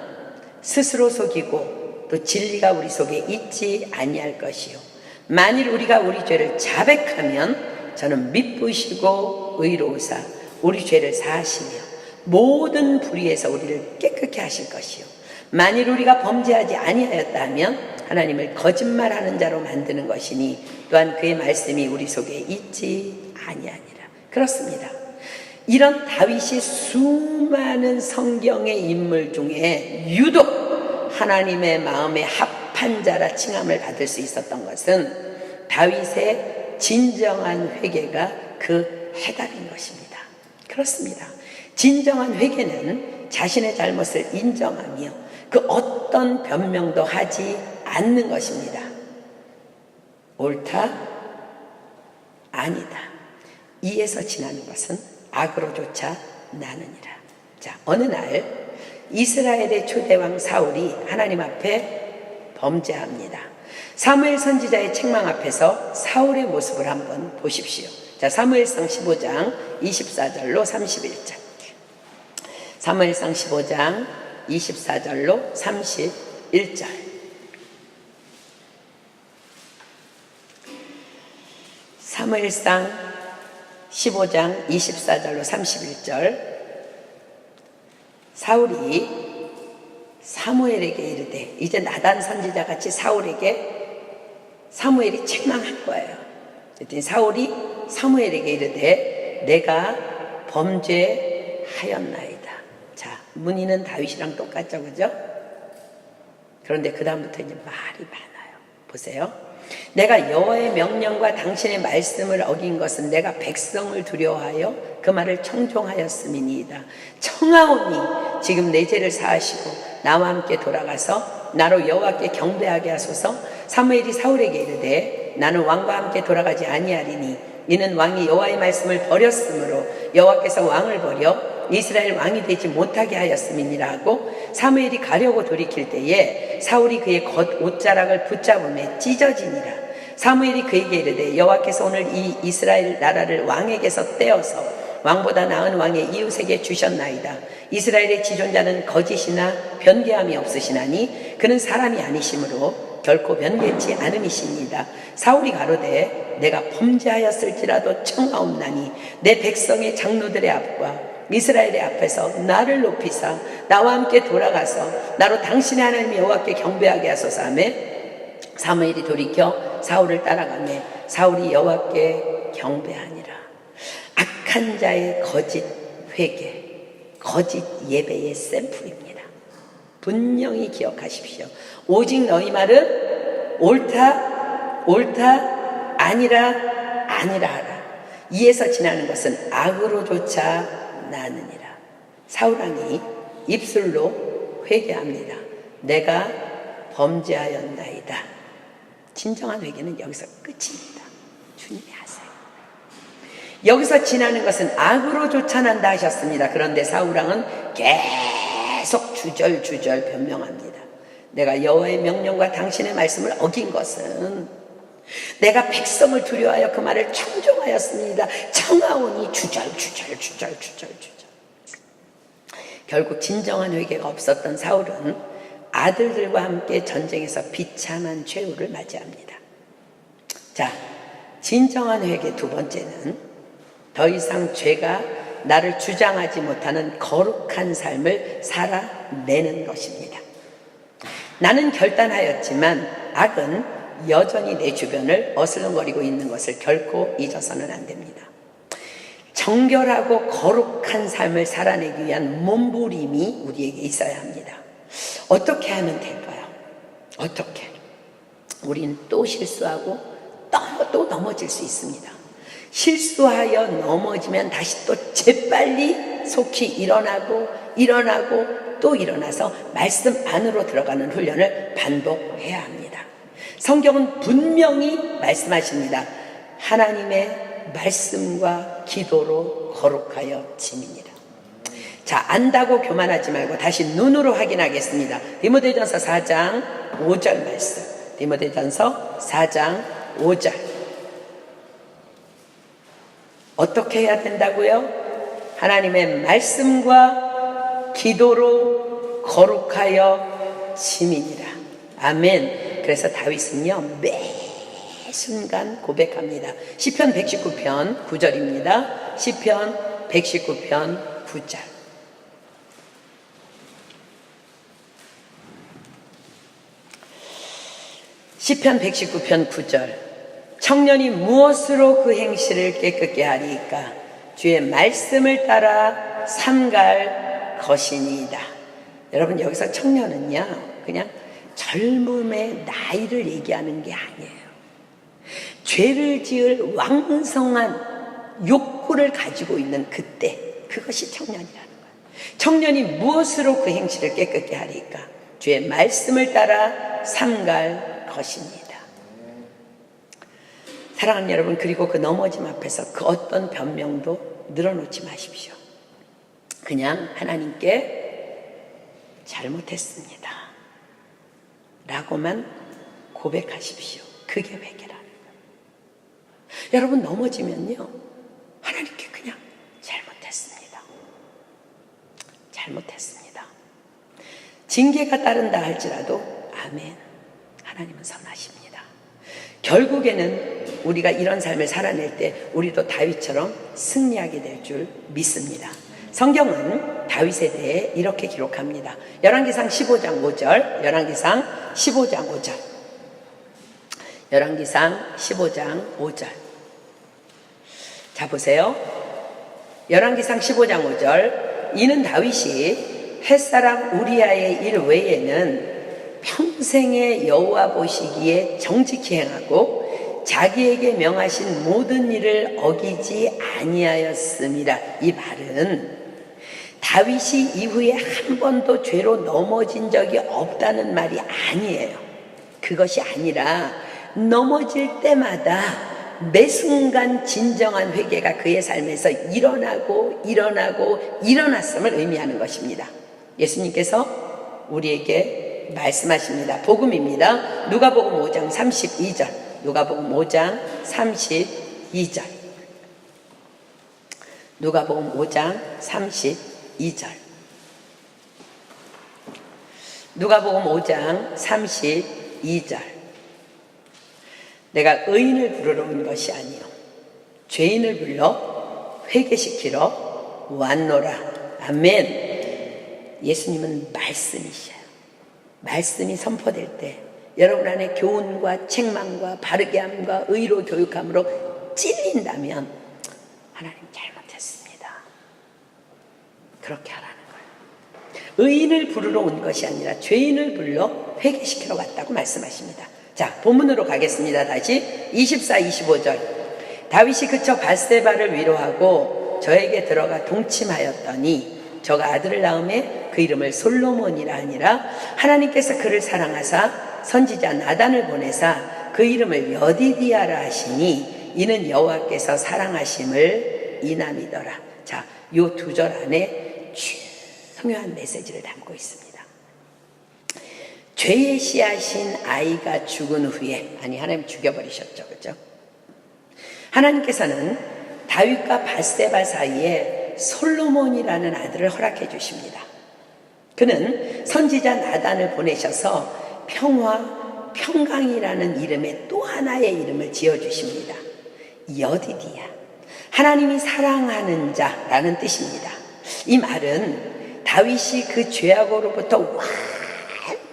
스스로 속이고 또 진리가 우리 속에 있지 아니할 것이요, 만일 우리가 우리 죄를 자백하면 저는 미쁘시고 의로우사 우리 죄를 사하시며 모든 불의에서 우리를 깨끗게 하실 것이요, 만일 우리가 범죄하지 아니하였다 하면 하나님을 거짓말하는 자로 만드는 것이니 또한 그의 말씀이 우리 속에 있지 아니하니라. 그렇습니다. 이런 다윗이 수많은 성경의 인물 중에 유독 하나님의 마음에 합한 자라 칭함을 받을 수 있었던 것은 다윗의 진정한 회개가 그 해답인 것입니다. 그렇습니다. 진정한 회개는 자신의 잘못을 인정하며 그 어떤 변명도 하지 않는 것입니다. 옳다, 아니다, 이에서 지나는 것은 악으로조차 나느니라. 자, 어느 날 이스라엘의 초대왕 사울이 하나님 앞에 범죄합니다. 사무엘 선지자의 책망 앞에서 사울의 모습을 한번 보십시오. 자, 사무엘상 15장 24절로 31절. 사무엘상 15장 24절로 31절. 사무엘상 15장 24절로 31절. 사울이 사무엘에게 이르되, 이제 나단 선지자 같이 사무엘이 책망한 거예요. 그랬더니 사울이 사무엘에게 이르되 내가 범죄하였나이다. 자, 문의는 다윗이랑 똑같죠, 그죠? 그런데 그 다음부터 이제 말이 많아요. 보세요. 내가 여호와의 명령과 당신의 말씀을 어긴 것은 내가 백성을 두려워하여 그 말을 청종하였음이니이다. 청하오니 지금 내 죄를 사하시고 나와 함께 돌아가서 나로 여호와께 경배하게 하소서. 사무엘이 사울에게 이르되 나는 왕과 함께 돌아가지 아니하리니 이는 왕이 여호와의 말씀을 버렸으므로 여호와께서 왕을 버려 이스라엘 왕이 되지 못하게 하였음이니라 하고, 사무엘이 가려고 돌이킬 때에 사울이 그의 겉 옷자락을 붙잡음에 찢어지니라. 사무엘이 그에게 이르되 여호와께서 오늘 이 이스라엘 나라를 왕에게서 떼어서 왕보다 나은 왕의 이웃에게 주셨나이다. 이스라엘의 지존자는 거짓이나 변개함이 없으시나니 그는 사람이 아니시므로 결코 변개치 않음이시니이다. 사울이 가로되 내가 범죄하였을지라도 청하옵나니 내 백성의 장로들의 앞과 이스라엘의 앞에서 나를 높이사 나와 함께 돌아가서 나로 당신의 하나님 여호와께 경배하게 하소서 하며, 사무엘이 돌이켜 사울을 따라가며 사울이 여호와께 경배하니라. 악한 자의 거짓 회개, 거짓 예배의 샘플입니다. 분명히 기억하십시오. 오직 너희 말은 옳다, 아니라 하라. 이에서 지나는 것은 악으로조차 나느니라. 사울왕이 입술로 회개합니다. 내가 범죄하였나이다. 진정한 회개는 여기서 끝입니다. 주님이 하세요. 여기서 지나는 것은 악으로 쫓아난다 하셨습니다. 그런데 사울왕은 계속 주절주절 변명합니다. 내가 여호와의 명령과 당신의 말씀을 어긴 것은 내가 백성을 두려워하여 그 말을 청종하였습니다. 청하오니 주절주절. 결국 진정한 회개가 없었던 사울은 아들들과 함께 전쟁에서 비참한 최후를 맞이합니다. 자, 진정한 회개 두 번째는 더 이상 죄가 나를 주장하지 못하는 거룩한 삶을 살아내는 것입니다. 나는 결단하였지만 악은 여전히 내 주변을 어슬렁거리고 있는 것을 결코 잊어서는 안 됩니다. 정결하고 거룩한 삶을 살아내기 위한 몸부림이 우리에게 있어야 합니다. 어떻게 하면 될까요? 어떻게? 우리는 또 실수하고 또 넘어질 수 있습니다. 실수하여 넘어지면 다시 또 재빨리 속히 일어나고 또 일어나서 말씀 안으로 들어가는 훈련을 반복해야 합니다. 성경은 분명히 말씀하십니다. 하나님의 말씀과 기도로 거룩하여 짐이니라. 자, 안다고 교만하지 말고 다시 눈으로 확인하겠습니다. 디모데전서 4장 5절 말씀. 디모데전서 4장 5절. 어떻게 해야 된다고요? 하나님의 말씀과 기도로 거룩하여 짐이니라. 아멘. 그래서 다윗은요, 매 순간 고백합니다. 시편 119편 9절입니다. 시편 119편 9절. 시편 119편 9절. 청년이 무엇으로 그 행실을 깨끗게 하리이까? 주의 말씀을 따라 삼갈 것이니이다. 여러분, 여기서 청년은요, 그냥 젊음의 나이를 얘기하는 게 아니에요. 죄를 지을 왕성한 욕구를 가지고 있는 그때, 그것이 청년이라는 거예요. 청년이 무엇으로 그 행실을 깨끗게 하리까? 주의 말씀을 따라 삼갈 것입니다. 사랑하는 여러분, 그리고 그 넘어짐 앞에서 그 어떤 변명도 늘어놓지 마십시오. 그냥 하나님께 잘못했습니다 라고만 고백하십시오. 그게 회개라는 거예요. 여러분, 넘어지면요, 하나님께 그냥 잘못했습니다. 징계가 따른다 할지라도 아멘. 하나님은 선하십니다. 결국에는 우리가 이런 삶을 살아낼 때 우리도 다윗처럼 승리하게 될 줄 믿습니다. 성경은 다윗에 대해 이렇게 기록합니다. 열왕기상 15장 5절, 열왕기상 15장 5절, 열왕기상 15장 5절. 자, 보세요. 열왕기상 15장 5절. 이는 다윗이 햇사람 우리아의 일 외에는 평생의 여호와 보시기에 정직히 행하고 자기에게 명하신 모든 일을 어기지 아니하였음이라. 이 말은 다윗이 이후에 한 번도 죄로 넘어진 적이 없다는 말이 아니에요. 그것이 아니라 넘어질 때마다 매 순간 진정한 회개가 그의 삶에서 일어났음을 의미하는 것입니다. 예수님께서 우리에게 말씀하십니다. 복음입니다. 누가복음 5장 32절. 누가복음 5장 32절. 누가복음 5장 32절. 누가복음 5장 32절. 내가 의인을 부르러 온 것이 아니요 죄인을 불러 회개시키러 왔노라. 아멘. 예수님은 말씀이셔요. 말씀이 선포될 때 여러분 안에 교훈과 책망과 바르게 함과 의로 교육함으로 찔린다면 하나님 잘못했습니다. 그렇게 하라는 거예요. 의인을 부르러 온 것이 아니라 죄인을 불러 회개시키러 왔다고 말씀하십니다. 자, 본문으로 가겠습니다. 다시 24, 25절. 다윗이 그쳐 밧세바를 위로하고 저에게 들어가 동침하였더니 저가 아들을 낳음에 그 이름을 솔로몬이라 하니라. 하나님께서 그를 사랑하사 선지자 나단을 보내사 그 이름을 여디디아라 하시니 이는 여호와께서 사랑하심을 이남이더라. 자, 요 두 절 안에 중요한 메시지를 담고 있습니다. 죄의 씨앗인 아이가 죽은 후에, 아니 하나님 죽여버리셨죠, 그죠? 하나님께서는 다윗과 밧세바 사이에 솔로몬이라는 아들을 허락해 주십니다. 그는 선지자 나단을 보내셔서 평화, 평강이라는 이름의 또 하나의 이름을 지어주십니다. 여디디야, 하나님이 사랑하는 자라는 뜻입니다. 이 말은 다윗이 그 죄악으로부터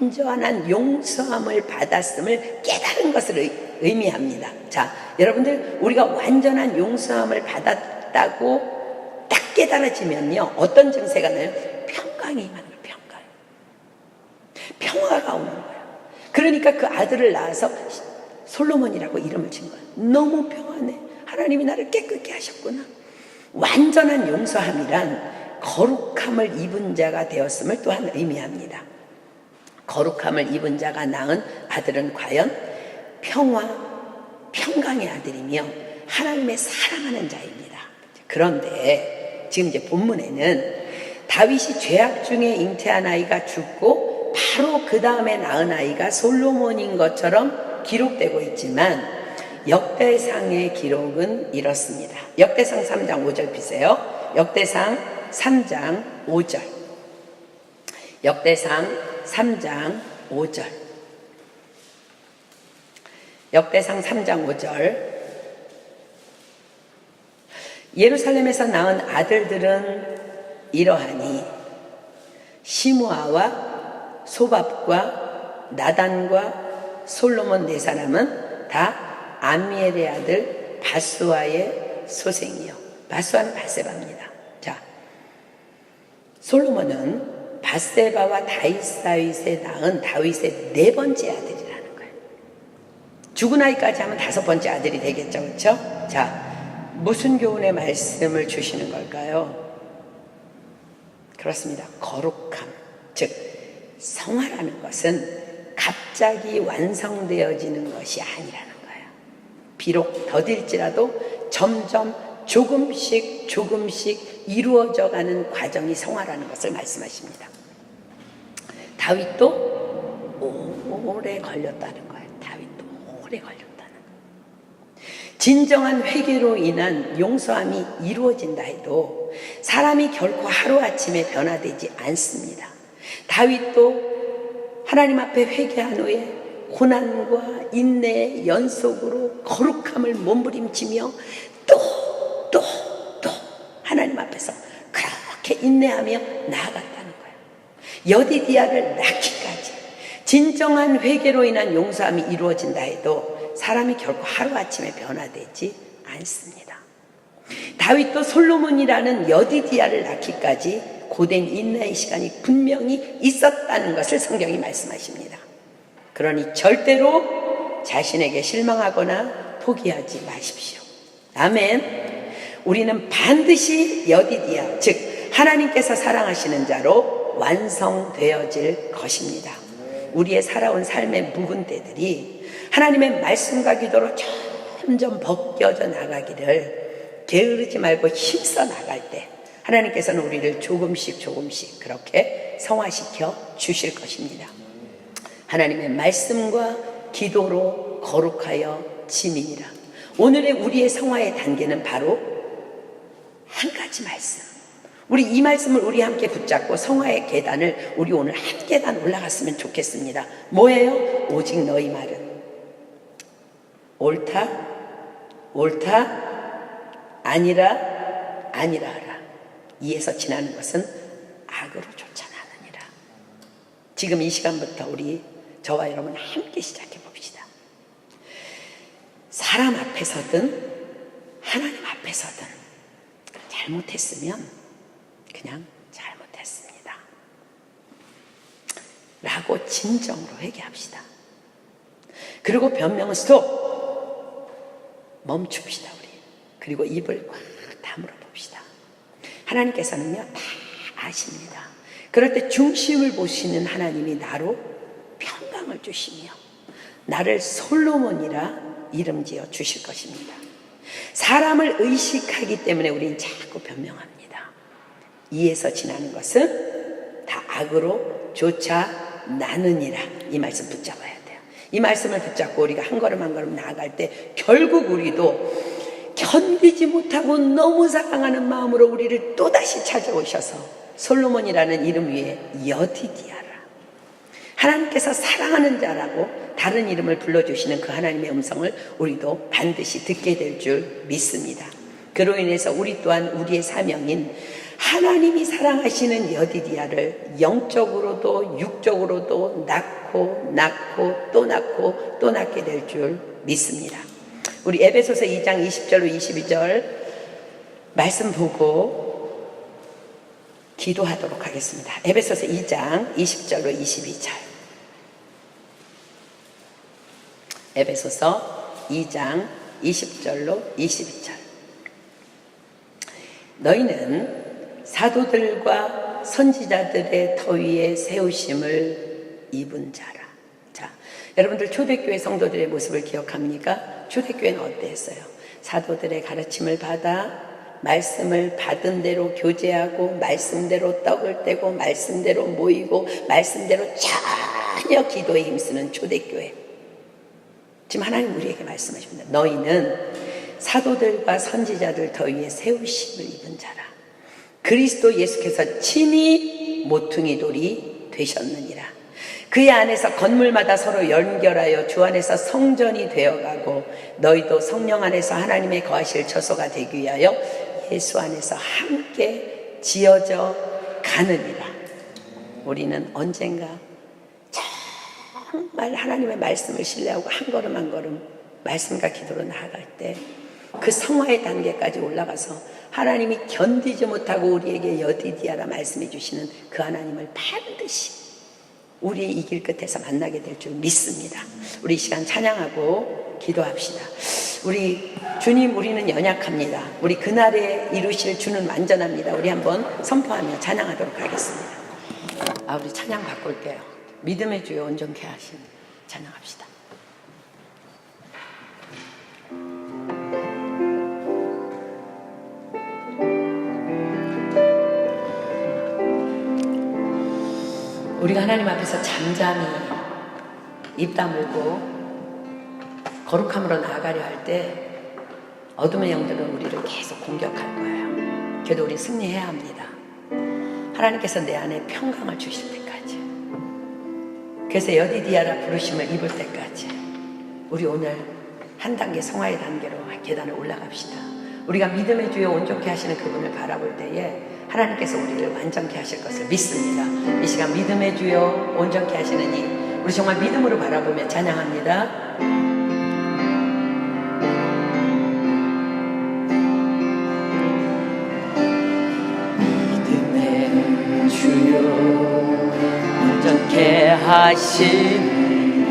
완전한 용서함을 받았음을 깨달은 것을 의미합니다. 자, 여러분들, 우리가 완전한 용서함을 받았다고 딱 깨달아지면요, 어떤 증세가 나요? 평강이 임하는 거예요. 평화가 오는 거예요. 그러니까 그 아들을 낳아서 솔로몬이라고 이름을 진 거예요. 너무 평안해. 하나님이 나를 깨끗게 하셨구나. 완전한 용서함이란 거룩함을 입은 자가 되었음을 또한 의미합니다. 거룩함을 입은 자가 낳은 아들은 과연 평화, 평강의 아들이며 하나님의 사랑하는 자입니다. 그런데 지금 이제 본문에는 다윗이 죄악 중에 잉태한 아이가 죽고 바로 그 다음에 낳은 아이가 솔로몬인 것처럼 기록되고 있지만 역대상의 기록은 이렇습니다. 역대상 3장 5절 피세요. 역대상 3장 5절. 역대상 3장 5절. 역대상 3장 5절. 예루살렘에서 낳은 아들들은 이러하니 시므아와 소밥과 나단과 솔로몬 네 사람은 다 암미엘의 아들 바스와의 소생이요. 바스와는 밧세바입니다. 자, 솔로몬은 밧세바와 다윗에 낳은 다윗의 네 번째 아들이라는 거예요. 죽은 아이까지 하면 다섯 번째 아들이 되겠죠, 그렇죠? 자, 무슨 교훈의 말씀을 주시는 걸까요? 그렇습니다. 거룩함, 즉 성화라는 것은 갑자기 완성되어지는 것이 아니라는 거예요. 비록 더딜지라도 점점 조금씩 이루어져가는 과정이 성화라는 것을 말씀하십니다. 다윗도 오래 걸렸다는 거예요. 다윗도 오래 걸렸다는 거예요. 진정한 회개로 인한 용서함이 이루어진다 해도 사람이 결코 하루아침에 변화되지 않습니다. 다윗도 하나님 앞에 회개한 후에 고난과 인내의 연속으로 거룩함을 몸부림치며 또 하나님 앞에서 그렇게 인내하며 나아갔다는 거예요. 여디디아를 낳기까지 진정한 회개로 인한 용서함이 이루어진다 해도 사람이 결코 하루아침에 변화되지 않습니다. 다윗도 솔로몬이라는 여디디아를 낳기까지 고된 인내의 시간이 분명히 있었다는 것을 성경이 말씀하십니다. 그러니 절대로 자신에게 실망하거나 포기하지 마십시오. 아멘. 우리는 반드시 여디디아, 즉 하나님께서 사랑하시는 자로 완성되어질 것입니다. 우리의 살아온 삶의 묵은 때들이 하나님의 말씀과 기도로 점점 벗겨져 나가기를 게으르지 말고 힘써 나갈 때 하나님께서는 우리를 조금씩 그렇게 성화시켜 주실 것입니다. 하나님의 말씀과 기도로 거룩하여 지민이라. 오늘의 우리의 성화의 단계는 바로 한 가지 말씀. 우리 이 말씀을 우리 함께 붙잡고 성화의 계단을 우리 오늘 한 계단 올라갔으면 좋겠습니다. 뭐예요? 오직 너희 말은 옳다 아니라 하라. 이에서 지나는 것은 악으로 쫓아나느니라. 지금 이 시간부터 우리 저와 여러분 함께 시작해 봅시다. 사람 앞에서든 하나님 앞에서든 잘못했으면 그냥 잘못했습니다 라고 진정으로 회개합시다. 그리고 변명은 스톱, 멈춥시다. 우리 그리고 입을 꽉 다물어 봅시다. 하나님께서는요 다 아십니다. 그럴 때 중심을 보시는 하나님이 나로 평강을 주시며 나를 솔로몬이라 이름 지어 주실 것입니다. 사람을 의식하기 때문에 우리는 자꾸 변명합니다. 이에서 지나는 것은 다 악으로 쫓아 나느니라. 이 말씀 붙잡아야 돼요. 이 말씀을 붙잡고 우리가 한 걸음 한 걸음 나아갈 때 결국 우리도 견디지 못하고 너무 사랑하는 마음으로 우리를 또다시 찾아오셔서 솔로몬이라는 이름 위에 여디디아라, 하나님께서 사랑하는 자라고 다른 이름을 불러주시는 그 하나님의 음성을 우리도 반드시 듣게 될 줄 믿습니다. 그로 인해서 우리 또한 우리의 사명인 하나님이 사랑하시는 여디디아를 영적으로도 육적으로도 낳고 또 낳고 또 낳게 될 줄 믿습니다. 우리 에베소서 2장 20절로 22절 말씀 보고 기도하도록 하겠습니다. 에베소서 2장 20절로 22절. 에베소서 2장 20절로 22절. 너희는 사도들과 선지자들의 터 위에 세우심을 입은 자라. 자, 여러분들 초대교회 성도들의 모습을 기억합니까? 초대교회는 어땠어요? 사도들의 가르침을 받아 말씀을 받은 대로 교제하고 말씀대로 떡을 떼고 말씀대로 모이고 말씀대로 전혀 기도에 힘쓰는 초대교회. 지금 하나님 우리에게 말씀하십니다. 너희는 사도들과 선지자들 더 위에 세우심을 입은 자라. 그리스도 예수께서 친히 모퉁이 돌이 되셨느니라. 그의 안에서 건물마다 서로 연결하여 주 안에서 성전이 되어가고 너희도 성령 안에서 하나님의 거하실 처소가 되기 위하여 예수 안에서 함께 지어져 가느니라. 우리는 언젠가 정말 하나님의 말씀을 신뢰하고 한 걸음 한 걸음 말씀과 기도로 나아갈 때 그 성화의 단계까지 올라가서 하나님이 견디지 못하고 우리에게 여디디아라 말씀해 주시는 그 하나님을 반드시 우리의 이 길 끝에서 만나게 될 줄 믿습니다. 우리 이 시간 찬양하고 기도합시다. 우리 주님, 우리는 연약합니다. 우리 그날에 이루실 주는 완전합니다. 우리 한번 선포하며 찬양하도록 하겠습니다. 우리 찬양 바꿀게요. 믿음의 주여 온전케 하신 찬양합시다. 우리가 하나님 앞에서 잠잠히 입 다물고 거룩함으로 나아가려 할 때 어둠의 영들은 우리를 계속 공격할 거예요. 그래도 우리 승리해야 합니다. 하나님께서 내 안에 평강을 주실 때까지, 그래서 여디디아라 부르심을 입을 때까지 우리 오늘 한 단계 성화의 단계로 계단을 올라갑시다. 우리가 믿음의 주여 온전케 하시는 그분을 바라볼 때에 하나님께서 우리를 완전케 하실 것을 믿습니다. 이 시간 믿음의 주여 온전케 하시느니 우리 정말 믿음으로 바라보며 찬양합니다. 믿음의 주여 온전케 하시니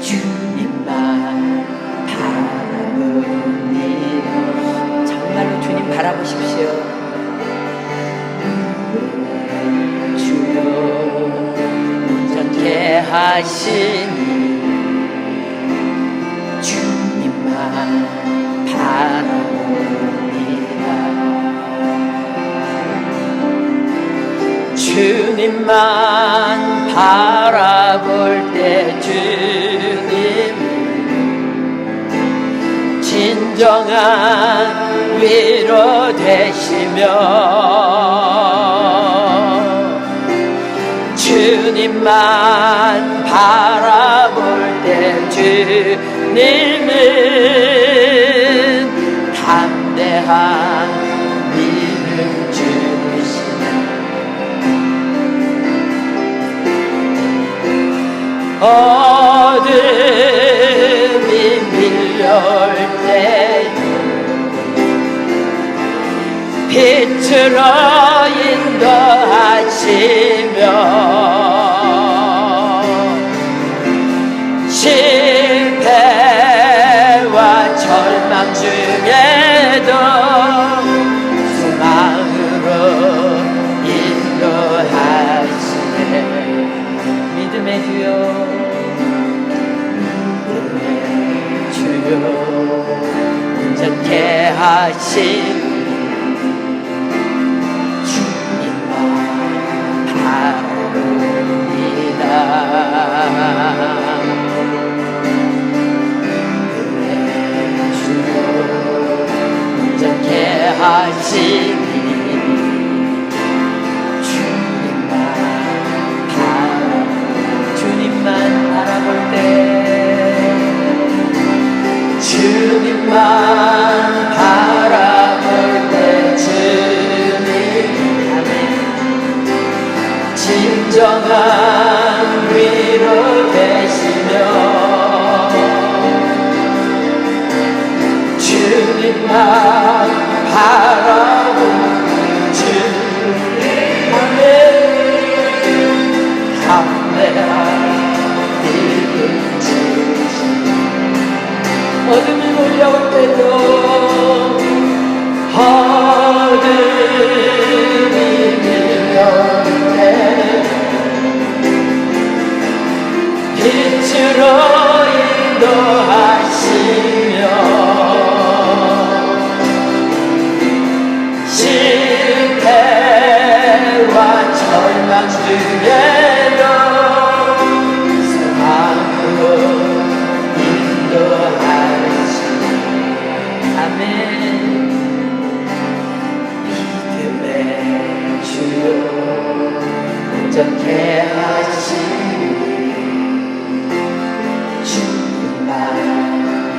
주님만 바라봅니다. 정말로 주님 바라보십시오. 주여 온전케 하시니 주님만 바라봅니다. 주님만 바라볼 때 주님 진정한 위로 되시며 주님만 바라볼 때 주님은 담대한 믿음 주시네. 어둠이 밀려올 때 빛으로 인도하시며 실패와 절망 중에도 소망으로 인도하시네. 믿음의 주여 온전케 하신 주님만 바라봅니다. 온전케 하시니 주님만 바라볼 때 주님만 바라볼 때 주님 안에 진정한 위로 되시며 주님만 바라보는 주님 아멘 담대한 빛을 주시 어둠이 몰려올 때도 어둠이 밀려올 때 빛으로 인도하시며 실패와 절망 중에도 소망으로 인도하시니 아멘 믿음의 주요 온전케 하시니 주님만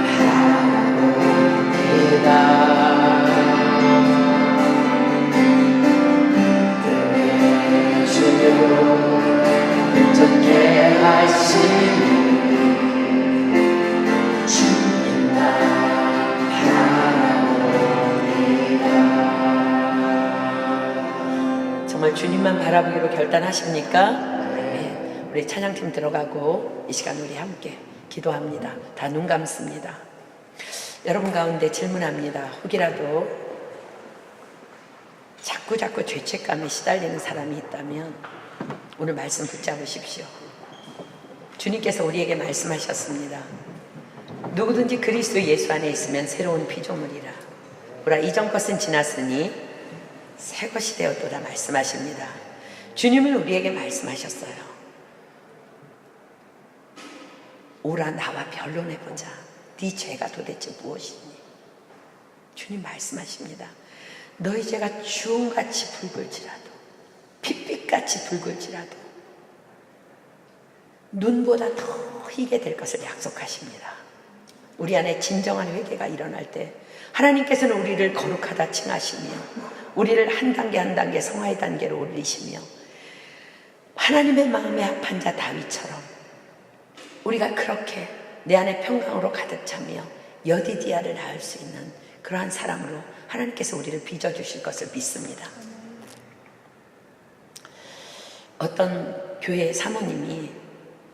바라봅니다 온전케 하시니 주님만 바라봅니다. 정말 주님만 바라보기로 결단하십니까? 네. 우리 찬양팀 들어가고 이 시간 우리 함께 기도합니다. 다 눈 감습니다. 여러분 가운데 질문합니다. 혹이라도 자꾸 죄책감에 시달리는 사람이 있다면 오늘 말씀 붙잡으십시오. 주님께서 우리에게 말씀하셨습니다. 누구든지 그리스도 예수 안에 있으면 새로운 피조물이라. 보라 이전 것은 지났으니 새 것이 되었도다 말씀하십니다. 주님은 우리에게 말씀하셨어요. 오라 나와 변론해보자. 네 죄가 도대체 무엇이니? 주님 말씀하십니다. 너희 죄가 주홍같이 붉을지라도 핏빛같이 붉을지라도 눈보다 더 희게 될 것을 약속하십니다. 우리 안에 진정한 회개가 일어날 때 하나님께서는 우리를 거룩하다 칭하시며 우리를 한 단계 한 단계 성화의 단계로 올리시며 하나님의 마음에 합한 자 다윗처럼 우리가 그렇게 내 안에 평강으로 가득 차며 여디디아를 낳을 수 있는 그러한 사람으로 하나님께서 우리를 빚어주실 것을 믿습니다. 어떤 교회 사모님이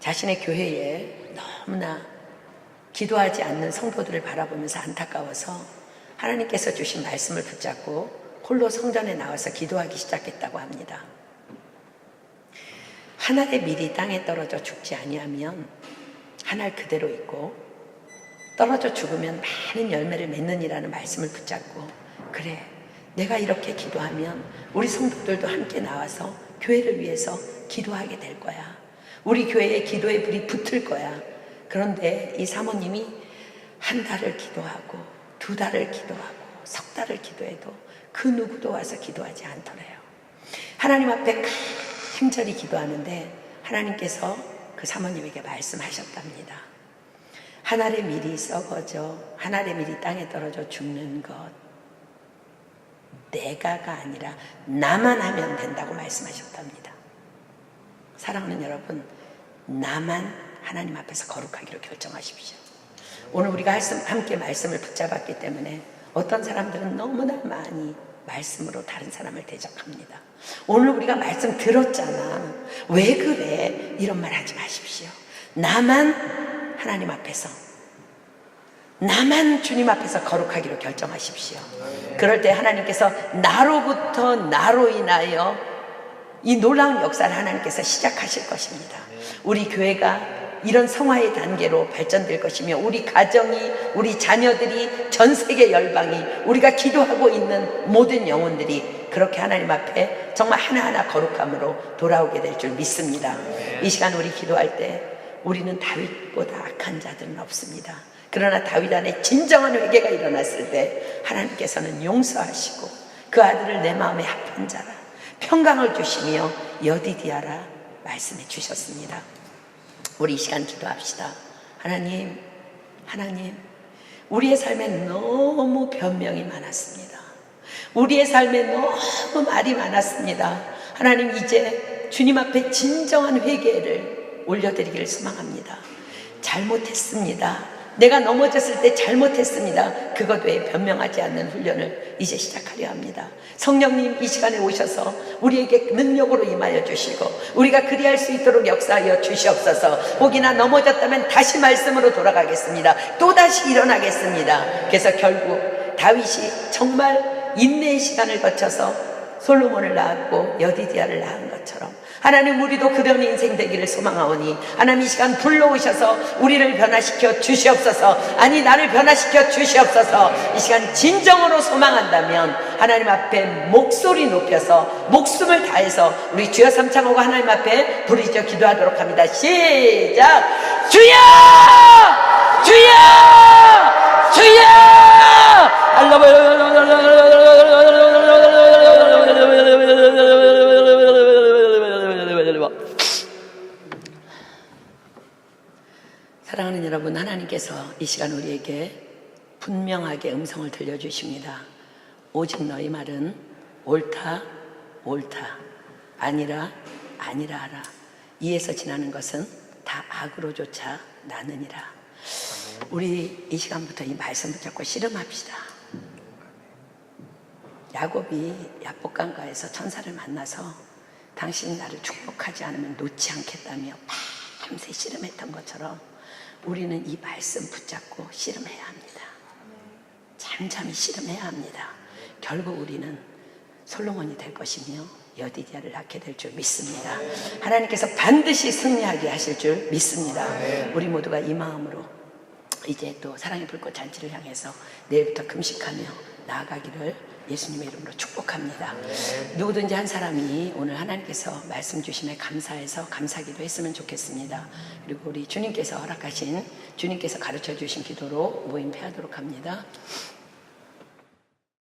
자신의 교회에 너무나 기도하지 않는 성도들을 바라보면서 안타까워서 하나님께서 주신 말씀을 붙잡고 홀로 성전에 나와서 기도하기 시작했다고 합니다. 한 알의 밀이 땅에 떨어져 죽지 아니하면 한 알 그대로 있고 떨어져 죽으면 많은 열매를 맺느니라는 말씀을 붙잡고 그래 내가 이렇게 기도하면 우리 성도들도 함께 나와서 교회를 위해서 기도하게 될 거야. 우리 교회에 기도의 불이 붙을 거야. 그런데 이 사모님이 한 달을 기도하고 두 달을 기도하고 석 달을 기도해도 그 누구도 와서 기도하지 않더래요. 하나님 앞에 간절히 기도하는데 하나님께서 그 사모님에게 말씀하셨답니다. 한 알의 밀이 썩어져 한 알의 밀이 땅에 떨어져 죽는 것 내가가 아니라 나만 하면 된다고 말씀하셨답니다. 사랑하는 여러분, 나만 하나님 앞에서 거룩하기로 결정하십시오. 오늘 우리가 함께 말씀을 붙잡았기 때문에 어떤 사람들은 너무나 많이 말씀으로 다른 사람을 대적합니다. 오늘 우리가 말씀 들었잖아. 왜 그래? 이런 말 하지 마십시오. 나만 하나님 앞에서 나만 주님 앞에서 거룩하기로 결정하십시오. 그럴 때 하나님께서 나로부터 나로 인하여 이 놀라운 역사를 하나님께서 시작하실 것입니다. 우리 교회가 이런 성화의 단계로 발전될 것이며 우리 가정이 우리 자녀들이 전 세계 열방이 우리가 기도하고 있는 모든 영혼들이 그렇게 하나님 앞에 정말 하나하나 거룩함으로 돌아오게 될 줄 믿습니다. 이 시간 우리 기도할 때 우리는 다윗보다 악한 자들은 없습니다. 그러나 다윗 안에 진정한 회개가 일어났을 때 하나님께서는 용서하시고 그 아들을 내 마음에 합한 자라 평강을 주시며 여디디아라 말씀해 주셨습니다. 우리 이 시간 기도합시다. 하나님 우리의 삶에 너무 변명이 많았습니다. 우리의 삶에 너무 말이 많았습니다. 하나님 이제 주님 앞에 진정한 회개를 올려드리기를 소망합니다. 잘못했습니다. 내가 넘어졌을 때 잘못했습니다. 그것 외에 변명하지 않는 훈련을 이제 시작하려 합니다. 성령님 이 시간에 오셔서 우리에게 능력으로 임하여 주시고 우리가 그리할 수 있도록 역사하여 주시옵소서. 혹이나 넘어졌다면 다시 말씀으로 돌아가겠습니다. 또다시 일어나겠습니다. 그래서 결국 다윗이 정말 인내의 시간을 거쳐서 솔로몬을 낳았고 여디디아를 낳은 것처럼 하나님 우리도 그런 인생 되기를 소망하오니 하나님 이 시간 불러오셔서 우리를 변화시켜 주시옵소서. 아니 나를 변화시켜 주시옵소서. 이 시간 진정으로 소망한다면 하나님 앞에 목소리 높여서 목숨을 다해서 우리 주여 삼창하고 하나님 앞에 부르짖어 기도하도록 합니다. 시작. 주여 주여 주여 사랑하는 여러분, 하나님께서 이 시간 우리에게 분명하게 음성을 들려주십니다. 오직 너희 말은 옳다 옳다 아니라 아니라 하라. 이에서 지나는 것은 다 악으로조차 나느니라. 우리 이 시간부터 이 말씀 붙잡고 씨름합시다. 야곱이 야복강가에서 천사를 만나서 당신이 나를 축복하지 않으면 놓지 않겠다며 밤새 씨름했던 것처럼 우리는 이 말씀 붙잡고 씨름해야 합니다. 잠잠히 씨름해야 합니다. 결국 우리는 솔로몬이 될 것이며 여디디아를 낳게 될 줄 믿습니다. 하나님께서 반드시 승리하게 하실 줄 믿습니다. 우리 모두가 이 마음으로 이제 또 사랑의 불꽃 잔치를 향해서 내일부터 금식하며 나아가기를 예수님의 이름으로 축복합니다. 누구든지 한 사람이 오늘 하나님께서 말씀 주심에 감사해서 감사기도 했으면 좋겠습니다. 그리고 우리 주님께서 허락하신 주님께서 가르쳐 주신 기도로 모임 패하도록 합니다.